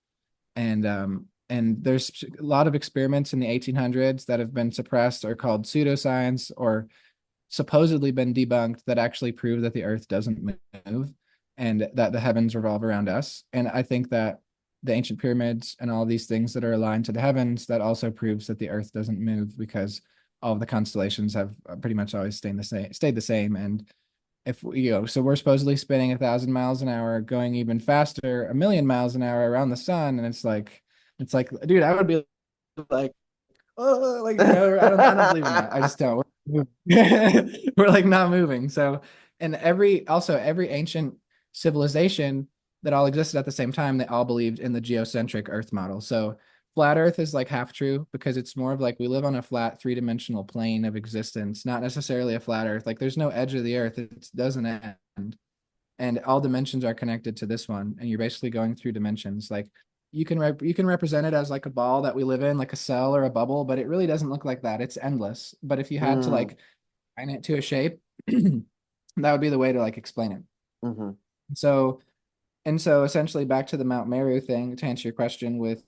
And there's a lot of experiments in the 1800s that have been suppressed or called pseudoscience or supposedly been debunked that actually prove that the earth doesn't move and that the heavens revolve around us. And I think that the ancient pyramids and all these things that are aligned to the heavens, that also proves that the earth doesn't move because all of the constellations have pretty much always stayed the same. And if so we're supposedly spinning 1,000 miles an hour, going even faster, 1,000,000 miles an hour around the sun. And it's like, dude, I would be like, oh, like no, I don't believe in that. I just don't. We're like not moving. So, and every ancient civilization that all existed at the same time, they all believed in the geocentric Earth model. So, flat Earth is like half true because it's more of like we live on a flat three-dimensional plane of existence, not necessarily a flat Earth. Like there's no edge of the Earth; it doesn't end, and all dimensions are connected to this one, and you're basically going through dimensions. Like you can represent it as like a ball that we live in, like a cell or a bubble, but it really doesn't look like that. It's endless. But if you had to Mm, like define it to a shape, that would be the way to like explain it. hmm. So and so essentially back to the Mount Meru thing to answer your question with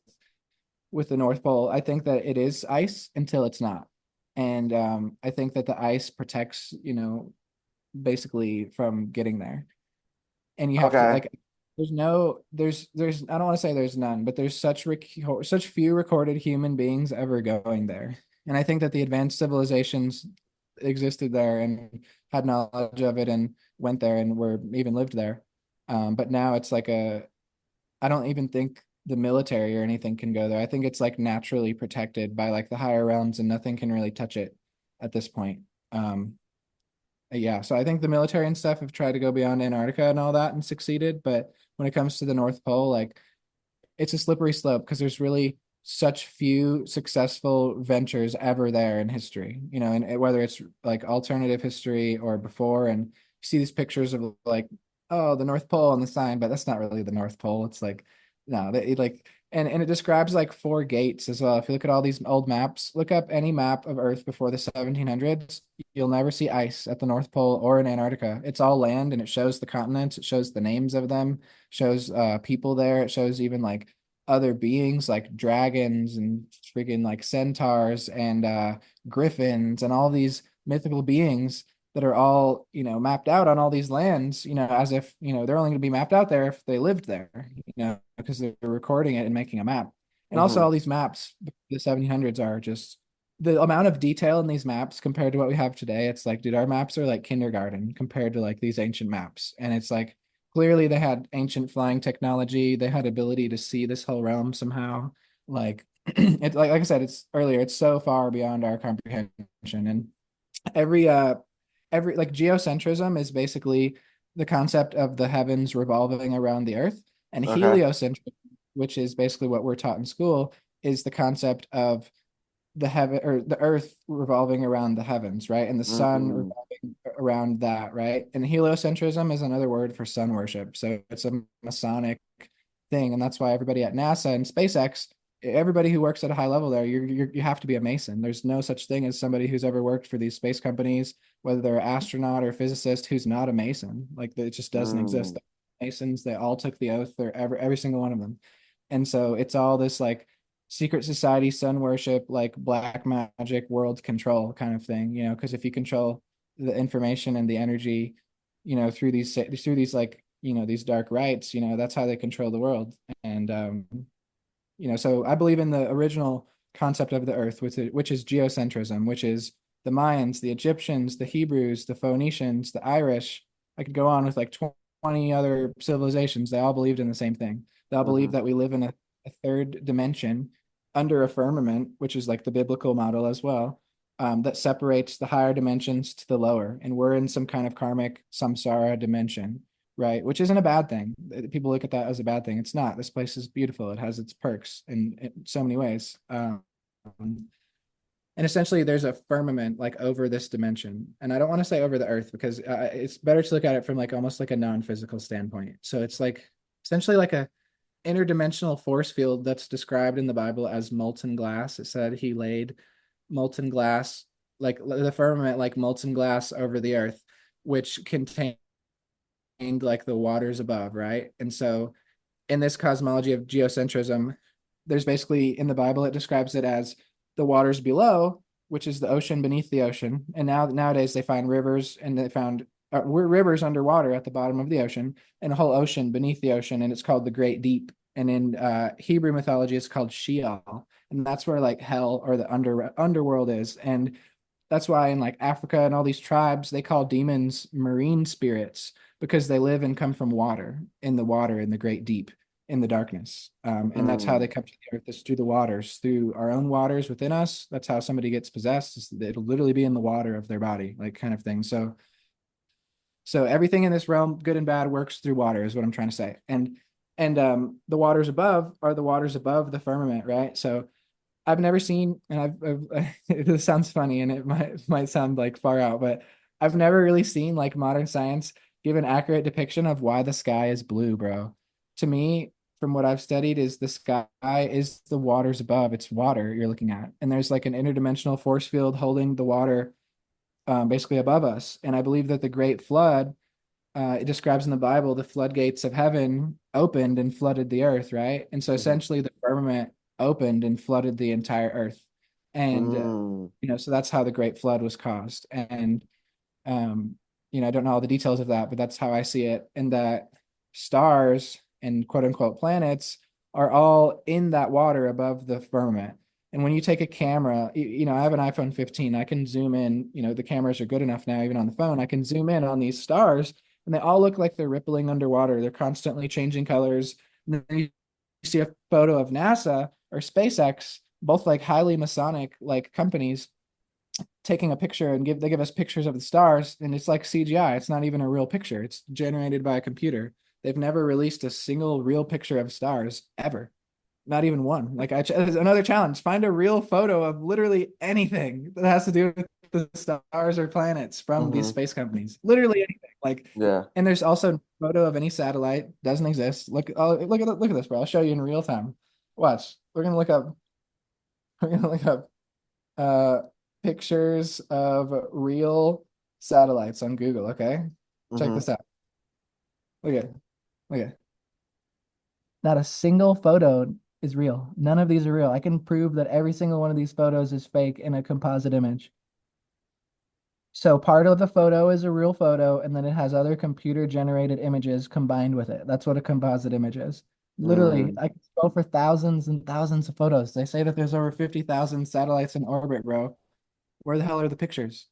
the North Pole, I think that it is ice until it's not. And I think that the ice protects, basically from getting there. And you have to Okay. like there's I don't want to say there's none, but there's such few recorded human beings ever going there. And I think that the advanced civilizations existed there and had knowledge of it and went there and were even lived there. But now it's like I don't even think the military or anything can go there. I think it's like naturally protected by like the higher realms and nothing can really touch it at this point. Um, yeah, so I think the military and stuff have tried to go beyond Antarctica and all that and succeeded, but when it comes to the North Pole, like it's a slippery slope because there's really such few successful ventures ever there in history, and whether it's like alternative history or before, and you see these pictures of like, oh, the North Pole on the sign, but that's not really the North Pole. It's like, no, like, and it describes like four gates as well. If you look at all these old maps, look up any map of Earth before the 1700s, you'll never see ice at the North Pole or in Antarctica. It's all land and it shows the continents, it shows the names of them, shows people there, it shows even like other beings like dragons and freaking like centaurs and griffins and all these mythical beings that are all mapped out on all these lands, as if they're only going to be mapped out there if they lived there, because they're recording it and making a map. And also Hmm. all these maps, the 1700s, are just the amount of detail in these maps compared to what we have today. It's like, dude, our maps are like kindergarten compared to like these ancient maps. And it's like clearly they had ancient flying technology. They had ability to see this whole realm somehow. Like it's like I said, it's earlier, it's so far beyond our comprehension. And every uh every like geocentrism is basically the concept of the heavens revolving around the earth, and Okay. heliocentrism, which is basically what we're taught in school, is the concept of the heaven or the earth revolving around the heavens, right? And the sun Mm. revolving around that, right? And heliocentrism is another word for sun worship. So it's a Masonic thing, and that's why everybody at NASA and SpaceX, everybody who works at a high level there, you have to be a Mason. There's no such thing as somebody who's ever worked for these space companies, whether they're an astronaut or physicist, who's not a Mason. Like it just doesn't exist. Mm, Masons, they all took the oath. They're every single one of them, and so it's all this like secret society, sun worship, like black magic, world control kind of thing. Because if you control the information and the energy, through these like these dark rites, that's how they control the world. And so I believe in the original concept of the earth, which is geocentrism, which is the Mayans, the Egyptians, the Hebrews, the Phoenicians, the Irish. I could go on with like 20 other civilizations. They all believed in the same thing. They all believe hmm that we live in a third dimension under a firmament, which is like the biblical model as well, that separates the higher dimensions to the lower. And we're in some kind of karmic samsara dimension, right? Which isn't a bad thing. People look at that as a bad thing. It's not. This place is beautiful. It has its perks in so many ways. And essentially, there's a firmament like over this dimension. And I don't want to say over the earth because it's better to look at it from like almost like a non-physical standpoint. So it's like essentially like a interdimensional force field that's described in the Bible as molten glass. It said he laid molten glass, like the firmament, like molten glass over the earth, which contained like the waters above, right? And so in this cosmology of geocentrism, there's basically in the Bible, it describes it as the waters below, which is the ocean beneath the ocean. And nowadays they find rivers and they found rivers underwater at the bottom of the ocean and a whole ocean beneath the ocean. And it's called the Great Deep. And in Hebrew mythology, it's called Sheol. And that's where like hell or the underworld is. And that's why in like Africa and all these tribes, they call demons marine spirits because they live and come from water, in the great deep, in the darkness. And that's how they mm. come to the earth is through the waters, through our own waters within us. That's how somebody gets possessed. It'll literally be in the water of their body, like kind of thing. So everything in this realm, good and bad, works through water, is what I'm trying to say. And the waters above are the waters above the firmament, right? So I've never seen, and this sounds funny and it might sound like far out, but I've never really seen like modern science give an accurate depiction of why the sky is blue, bro. To me, from what I've studied, is the sky is the waters above. It's water you're looking at, and there's like an interdimensional force field holding the water, basically above us. And I believe that the Great Flood, it describes in the Bible, the floodgates of heaven opened and flooded the earth, right? And so hmm essentially the firmament opened and flooded the entire earth. And, Mm, so that's how the Great Flood was caused. And, um, I don't know all the details of that, but that's how I see it. And that stars and quote unquote planets are all in that water above the firmament. And when you take a camera, I have an iPhone 15, I can zoom in, the cameras are good enough now, even on the phone, I can zoom in on these stars and they all look like they're rippling underwater. They're constantly changing colors. And then you see a photo of NASA or SpaceX, both like highly Masonic like companies, taking a picture and they give us pictures of the stars, and it's like CGI. It's not even a real picture. It's generated by a computer. They've never released a single real picture of stars ever. Not even one. Like another challenge. Find a real photo of literally anything that has to do with the stars or planets from these hmm space companies. Literally anything. Like, Yeah. and there's also a photo of any satellite. Doesn't exist. Look at this, bro. I'll show you in real time. Watch. We're gonna look up. We're gonna look up uh pictures of real satellites on Google. Okay, check hmm this out. Look at look at. Not a single photo is real. None of these are real. I can prove that every single one of these photos is fake in a composite image. So part of the photo is a real photo, and then it has other computer generated images combined with it. That's what a composite image is. Literally, Mm. I can scroll for thousands and thousands of photos. They say that there's over 50,000 satellites in orbit, bro. Where the hell are the pictures?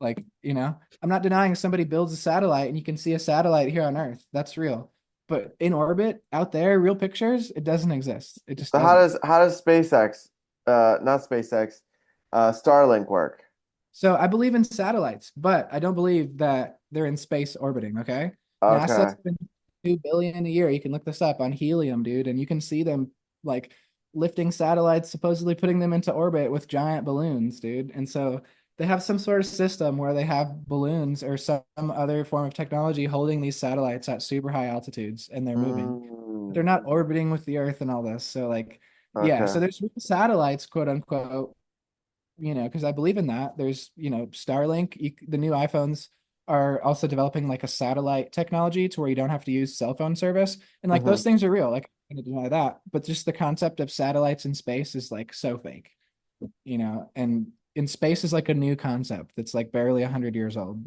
Like, I'm not denying somebody builds a satellite and you can see a satellite here on Earth. That's real. But in orbit, out there, real pictures, it doesn't exist. It just So how doesn't. does SpaceX, not SpaceX, Starlink work? So I believe in satellites, but I don't believe that they're in space orbiting, okay? NASA Okay. spends 2 billion a year. You can look this up on helium, dude, and you can see them like lifting satellites, supposedly putting them into orbit with giant balloons, dude. And so they have some sort of system where they have balloons or some other form of technology holding these satellites at super high altitudes and they're moving. But they're Mm, not orbiting with the Earth and all this. So like, yeah, okay. so there's real satellites, quote unquote, because I believe in that. There's, Starlink, the new iPhones are also developing like a satellite technology to where you don't have to use cell phone service. And like Hmm. those things are real. Like, I'm not gonna deny that. But just the concept of satellites in space is like so fake, and in space is like a new concept that's like barely 100 years old.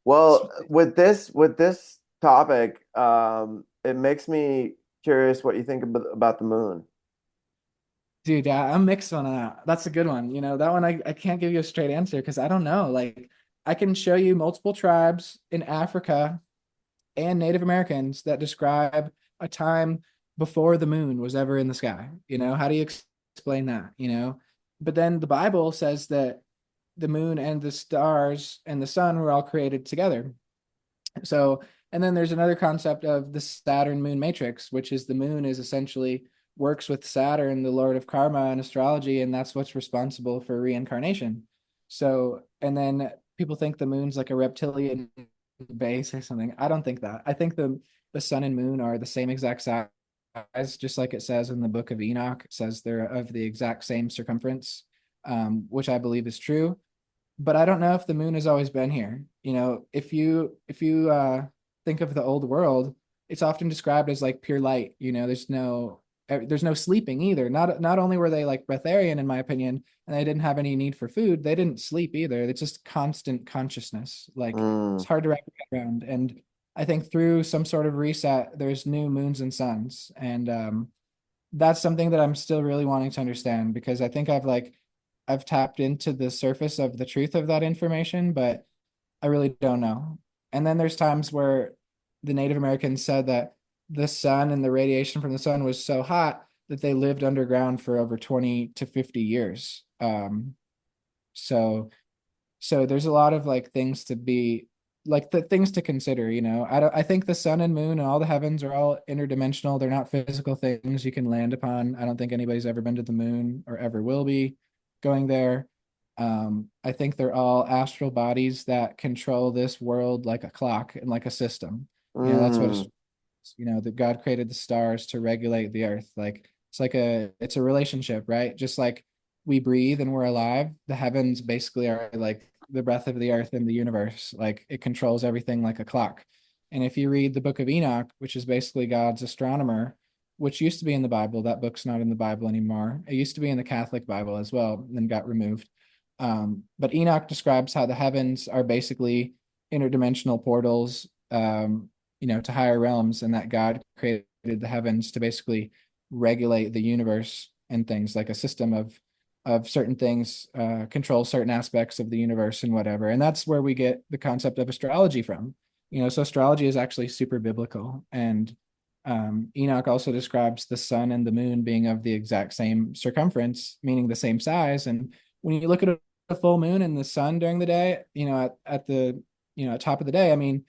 Well, with this topic, it makes me curious what you think about the moon. Dude, yeah, I'm mixed on that. That's a good one. That one I can't give you a straight answer because I don't know. Like, I can show you multiple tribes in Africa and Native Americans that describe a time before the moon was ever in the sky. How do you explain that? But then the Bible says that the moon and the stars and the sun were all created together. So, and then there's another concept of the Saturn moon matrix, which is the moon is essentially works with Saturn, the lord of karma and astrology, and that's what's responsible for reincarnation. So, and then people think the moon's like a reptilian base or something. I don't think that. I think the sun and moon are the same exact size, just like it says in the book of Enoch. It says they're of the exact same circumference, which I believe is true, but I don't know if the moon has always been here. If you think of the old world, it's often described as like pure light. There's no sleeping either. Not only were they like breatharian, in my opinion, and they didn't have any need for food, they didn't sleep either. It's just constant consciousness. Like, it's Mm. hard to wrap your head around. And I think through some sort of reset, there's new moons and suns, and that's something that I'm still really wanting to understand because I think I've tapped into the surface of the truth of that information, but I really don't know. And then there's times where the Native Americans said that the sun and the radiation from the sun was so hot that they lived underground for over 20 to 50 years. So so there's a lot of like things to be like the things to consider. I think the sun and moon and all the heavens are all interdimensional. They're not physical things you can land upon. I don't think anybody's ever been to the moon or ever will be going there. I think they're all astral bodies that control this world like a clock and like a system. That's what Mm. that God created the stars to regulate the earth. Like it's a relationship, right? Just like we breathe and we're alive, the heavens basically are like the breath of the earth and the universe. Like, it controls everything like a clock. And if you read the book of Enoch, which is basically God's astronomer, which used to be in the Bible, that book's not in the Bible anymore. It used to be in the Catholic Bible as well, and then got removed. But Enoch describes how the heavens are basically interdimensional portals, to higher realms, and that God created the heavens to basically regulate the universe and things like a system of certain things, control certain aspects of the universe and whatever. And that's where we get the concept of astrology from. So astrology is actually super biblical. And Enoch also describes the sun and the moon being of the exact same circumference, meaning the same size. And when you look at a full moon and the sun during the day, at the top of the day, I mean,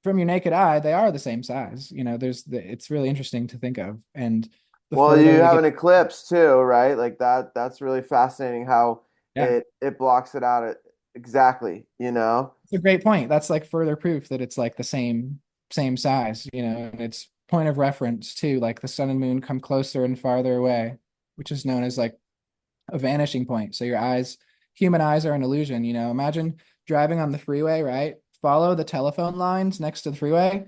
from your naked eye, they are the same size. It's really interesting to think of. And the Well, you further they have an get, eclipse too, right? Like that's really fascinating how yeah. it blocks it out exactly, you know? It's a great point. That's like further proof that it's like the same size, and it's point of reference too. Like the sun and moon come closer and farther away, which is known as like a vanishing point. So human eyes are an illusion. Imagine driving on the freeway, right? Follow the telephone lines next to the freeway.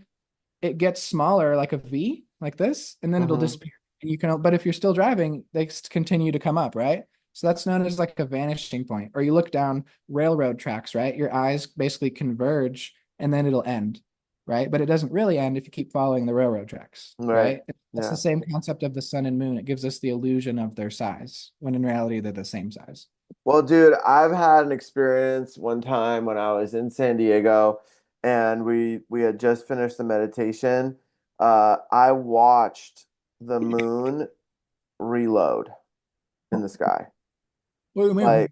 It gets smaller like a V, like this, and then it'll Hmm. disappear. And but if you're still driving, they continue to come up, right? So that's known as like a vanishing point. Or you look down railroad tracks, right? Your eyes basically converge and then it'll end, right? But it doesn't really end if you keep following the railroad tracks, Right. right? That's the Yeah. same concept of the sun and moon. It gives us the illusion of their size, when in reality they're the same size. Well, dude, I've had an experience one time when I was in San Diego and we had just finished the meditation. I watched the moon reload in the sky. What do you Like mean?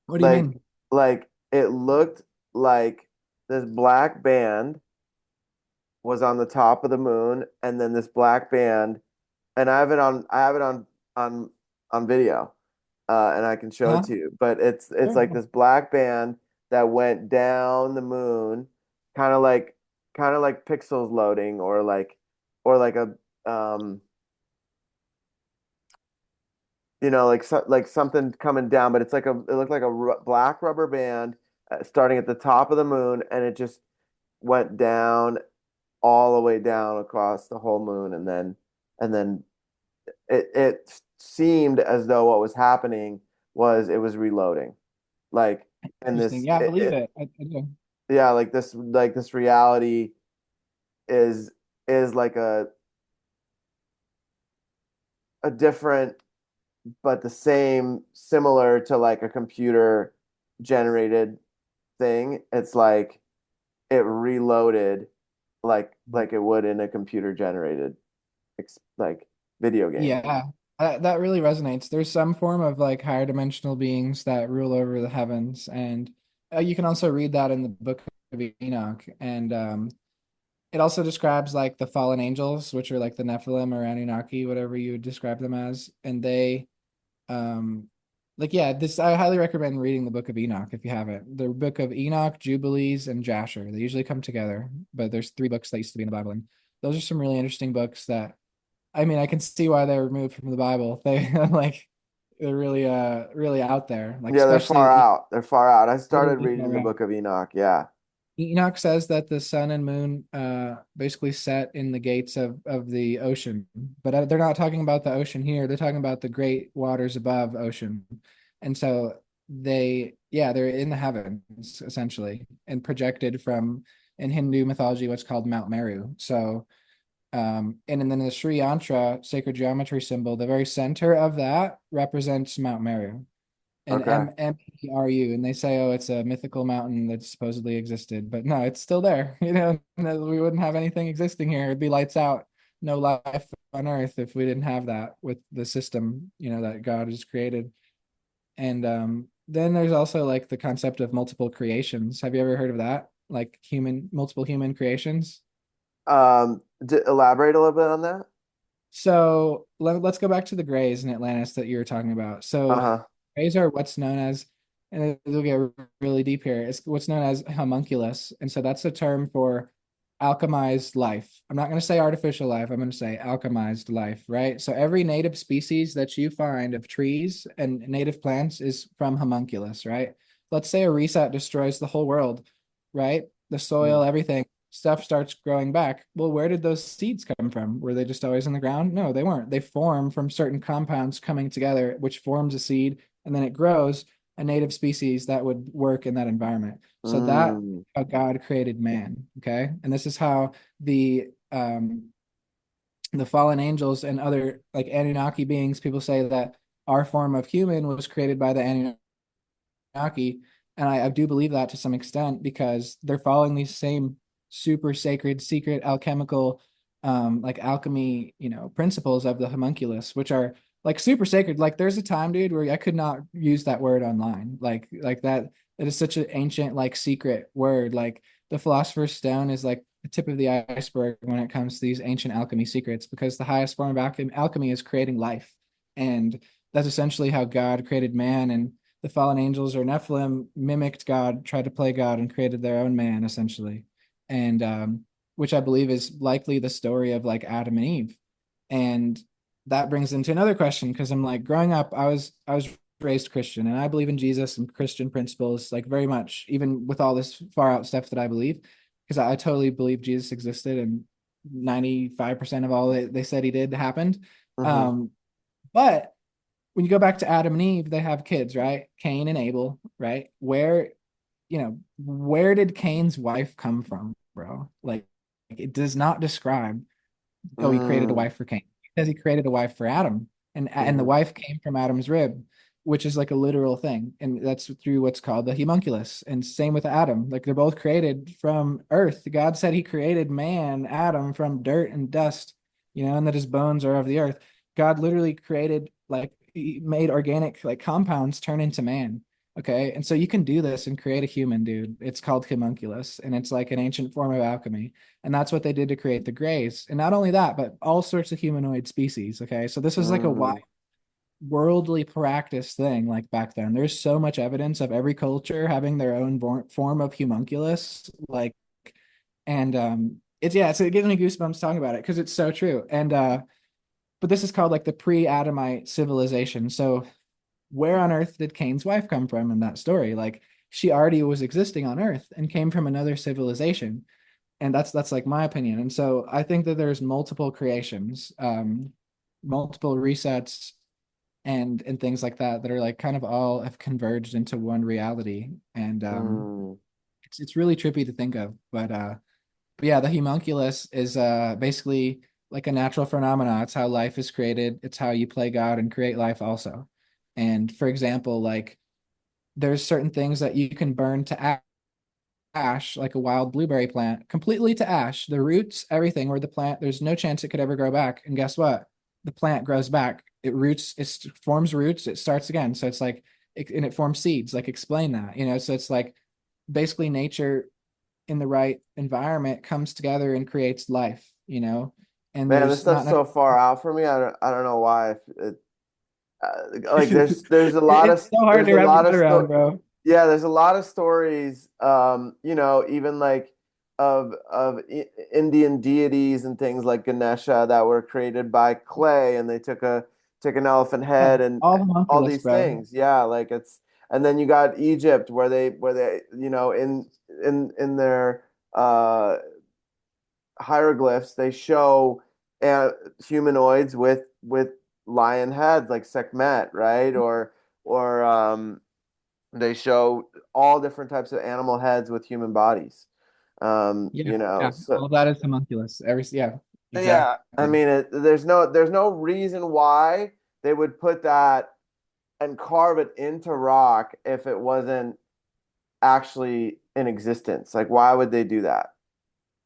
What do you like mean? like it looked like this black band was on the top of the moon and then this black band and I have it on on video. and I can show it Huh? to you. But it's like Sure. this black band that went down the moon, kind of like kind of like pixels loading, or like a like like something coming down, but it's like it looked like a black rubber band starting at the top of the moon, and it just went down all the way down across the whole moon, and then it seemed as though what was happening was it was reloading, like and Interesting. this Yeah, I believe it. I do. yeah, like this reality is like a different but the same, similar to like a computer generated thing. It's like it reloaded like it would in a computer generated like video game. Yeah, that really resonates. There's some form of like higher dimensional beings that rule over the heavens, and you can also read that in the book of Enoch. And it also describes like the fallen angels, which are like the Nephilim or Anunnaki, whatever you would describe them as. And they, um, like, yeah, this I highly recommend reading the book of Enoch if you haven't. The book of Enoch, Jubilees, and Jasher. They usually come together, but there's three books that used to be in the Bible, and those are some really interesting books that I mean, I can see why they're removed from the Bible. They like they're really really out there. Like Yeah, they're far especially out. They're far out. I started literally reading far the out. Book of Enoch. Yeah. Enoch says that the sun and moon basically set in the gates of the ocean, but they're not talking about the ocean here. They're talking about the great waters above ocean. And so they're in the heavens essentially and projected from in Hindu mythology what's called Mount Meru. So and then the Sri Yantra sacred geometry symbol, the very center of that represents Mount Meru and Okay. Meru. And they say, oh, it's a mythical mountain that supposedly existed, but no, it's still there. You know, we wouldn't have anything existing here. It'd be lights out, no life on Earth if we didn't have that with the system, that God has created. And then there's also like the concept of multiple creations. Have you ever heard of that? Like multiple human creations? Elaborate a little bit on that. So let's go back to the Greys in Atlantis that you were talking about. So Uh-huh. Greys are what's known as, and it'll get really deep here. It's what's known as homunculus, and so that's a term for alchemized life. I'm not going to say artificial life. I'm going to say alchemized life, right? So every native species that you find of trees and native plants is from homunculus, right? Let's say a reset destroys the whole world, right? The soil, everything stuff starts growing back. Well, where did those seeds come from? Were they just always in the ground? No, they weren't. They form from certain compounds coming together, which forms a seed, and then it grows a native species that would work in that environment. So that Mm. how God created man. Okay. And this is how the fallen angels and other like Anunnaki beings, people say that our form of human was created by the Anunnaki. And I do believe that to some extent because they're following these same super sacred, secret alchemical, like alchemy, principles of the homunculus, which are like super sacred. Like there's a time, dude, where I could not use that word online. Like that, it is such an ancient, like secret word. Like the philosopher's stone is like the tip of the iceberg when it comes to these ancient alchemy secrets, because the highest form of alchemy is creating life. And that's essentially how God created man. And the fallen angels or Nephilim mimicked God, tried to play God, and created their own man essentially, and which I believe is likely the story of like Adam and Eve. And that brings into another question because I'm like growing up, I was raised Christian, and I believe in Jesus and Christian principles like very much, even with all this far out stuff that I believe, because I totally believe Jesus existed and 95% of all they said he did happened. Mm-hmm. Um, but when you go back to Adam and Eve, they have kids, right? Cain and Abel, right? Where did Cain's wife come from, bro? Like, it does not describe, oh, he created a Mm. wife for Cain. It says he created a wife for Adam. And the Mm-hmm. wife came from Adam's rib, which is like a literal thing. And that's through what's called the homunculus. And same with Adam. Like they're both created from earth. God said he created man, Adam, from dirt and dust, and that his bones are of the earth. God literally created, like, he made organic like compounds turn into man. Okay. And so you can do this and create a human, dude. It's called homunculus, and it's like an ancient form of alchemy. And that's what they did to create the Greys. And not only that, but all sorts of humanoid species. Okay. So this was like a Mm. worldly practice thing like back then. There's so much evidence of every culture having their own form of homunculus, like, and it's yeah, so it gives me goosebumps talking about it because it's so true. And but this is called like the pre-Adamite civilization. So where on earth did Cain's wife come from in that story? Like she already was existing on Earth and came from another civilization. And that's like my opinion. And so I think that there's multiple creations, multiple resets and things like that that are like kind of all have converged into one reality. And Mm. it's really trippy to think of. But yeah, the homunculus is basically like a natural phenomena. It's how life is created. It's how you play God and create life also. And for example, like there's certain things that you can burn to ash, like a wild blueberry plant, completely to ash. The roots, everything, where the plant, there's no chance it could ever grow back. And guess what? The plant grows back. It roots, it forms roots, it starts again. So it's like, and it forms seeds. Like explain that, you know? So it's like basically nature in the right environment comes together and creates life, you know? And Man, this there's stuff's not so far out for me. I don't know why. Like there's a lot of it's so hard there's to a wrap your lot head of around, sto bro. yeah, there's a lot of stories, you know, even like of Indian deities and things like Ganesha that were created by clay, and they took an elephant Yeah, head and all all homunculus, these bro. things. Yeah, like it's and then you got Egypt where they you know in their uh hieroglyphs they show uh, humanoids with lion heads like Sekhmet, right? Or they show all different types of animal heads with human bodies. Yeah, You know, yeah. so All that is homunculus. Yeah, yeah, I exactly. mean, there's no reason why they would put that and carve it into rock if it wasn't actually in existence. Like, why would they do that?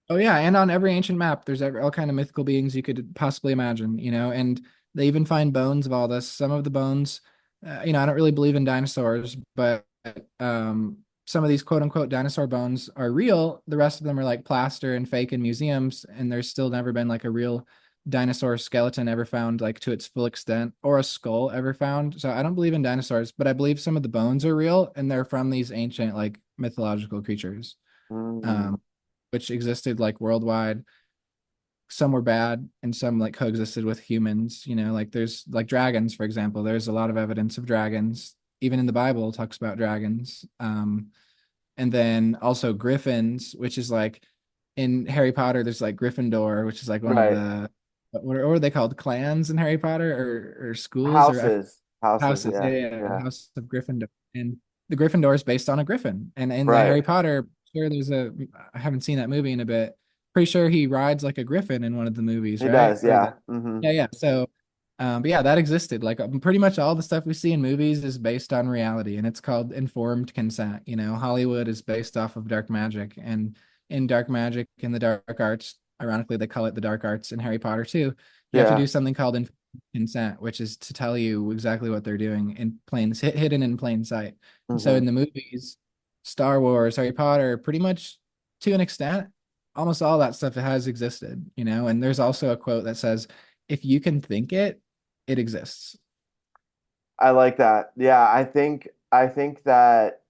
Oh yeah, and on every ancient map, there's all kind of mythical beings you could possibly imagine, you know, and they even find bones of all this. Some of the bones, you know, I don't really believe in dinosaurs, but some of these quote unquote dinosaur bones are real. The rest of them are like plaster and fake in museums, and there's still never been like a real dinosaur skeleton ever found like to its full extent or a skull ever found. So I don't believe in dinosaurs, but I believe some of the bones are real and they're from these ancient like mythological creatures. Mm, Um, which existed like worldwide. Some were bad and some like coexisted with humans, you know, like there's like dragons, for example. There's a lot of evidence of dragons. Even in the Bible it talks about dragons. And then also griffins, which is like in Harry Potter, there's like Gryffindor, which is like one of right. the what are they called? Clans in Harry Potter or schools or Houses. houses. Yeah, Yeah, yeah, yeah. yeah. House of Gryffindor. And the Gryffindor is based on a griffin. And in the Right. Harry Potter, sure there's I haven't seen that movie in a bit. Pretty sure he rides like a griffin in one of the movies, He right? does. Or Yeah. the Hmm. yeah, yeah. So but yeah, that existed. Like pretty much all the stuff we see in movies is based on reality, and it's called informed consent. You know, Hollywood is based off of dark magic, and in dark magic, in the dark arts, ironically, they call it the dark arts in Harry Potter too. You have to Yeah. do something called informed consent, which is to tell you exactly what they're doing in hidden in plain sight. And so Hmm. in the movies, Star Wars, Harry Potter, pretty much to an extent, almost all that stuff has existed. You know, and there's also a quote that says, "If you can think it." It exists. I like that. Yeah, I think that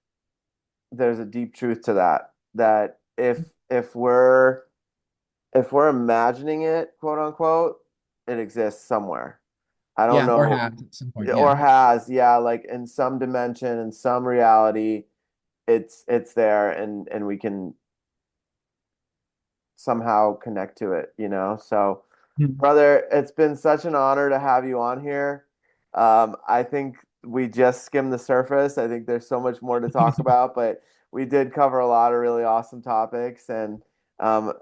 there's a deep truth to that. That if we're imagining it, quote unquote, it exists somewhere. I don't Yeah, or know, have at some point. or Yeah. has, yeah, like in some dimension, in some reality, it's there and we can somehow connect to it, you know? So, Hmm. brother, it's been such an honor to have you on here. I think we just skimmed the surface. I think there's so much more to talk about, but we did cover a lot of really awesome topics, and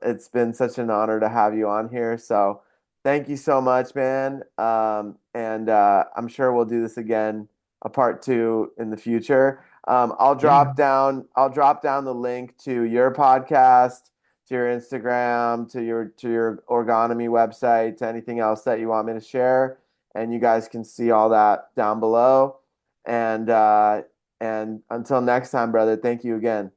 it's been such an honor to have you on here. So, thank you so much, man. And I'm sure we'll do this again, a part two in the future. Yeah. I'll drop down the link to your podcast, to your Instagram, to your Orgonomy website, to anything else that you want me to share, and you guys can see all that down below. And and until next time, brother, thank you again.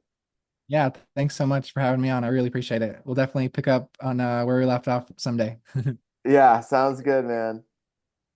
Yeah. Thanks so much for having me on. I really appreciate it. We'll definitely pick up on where we left off someday. Yeah, sounds good, man.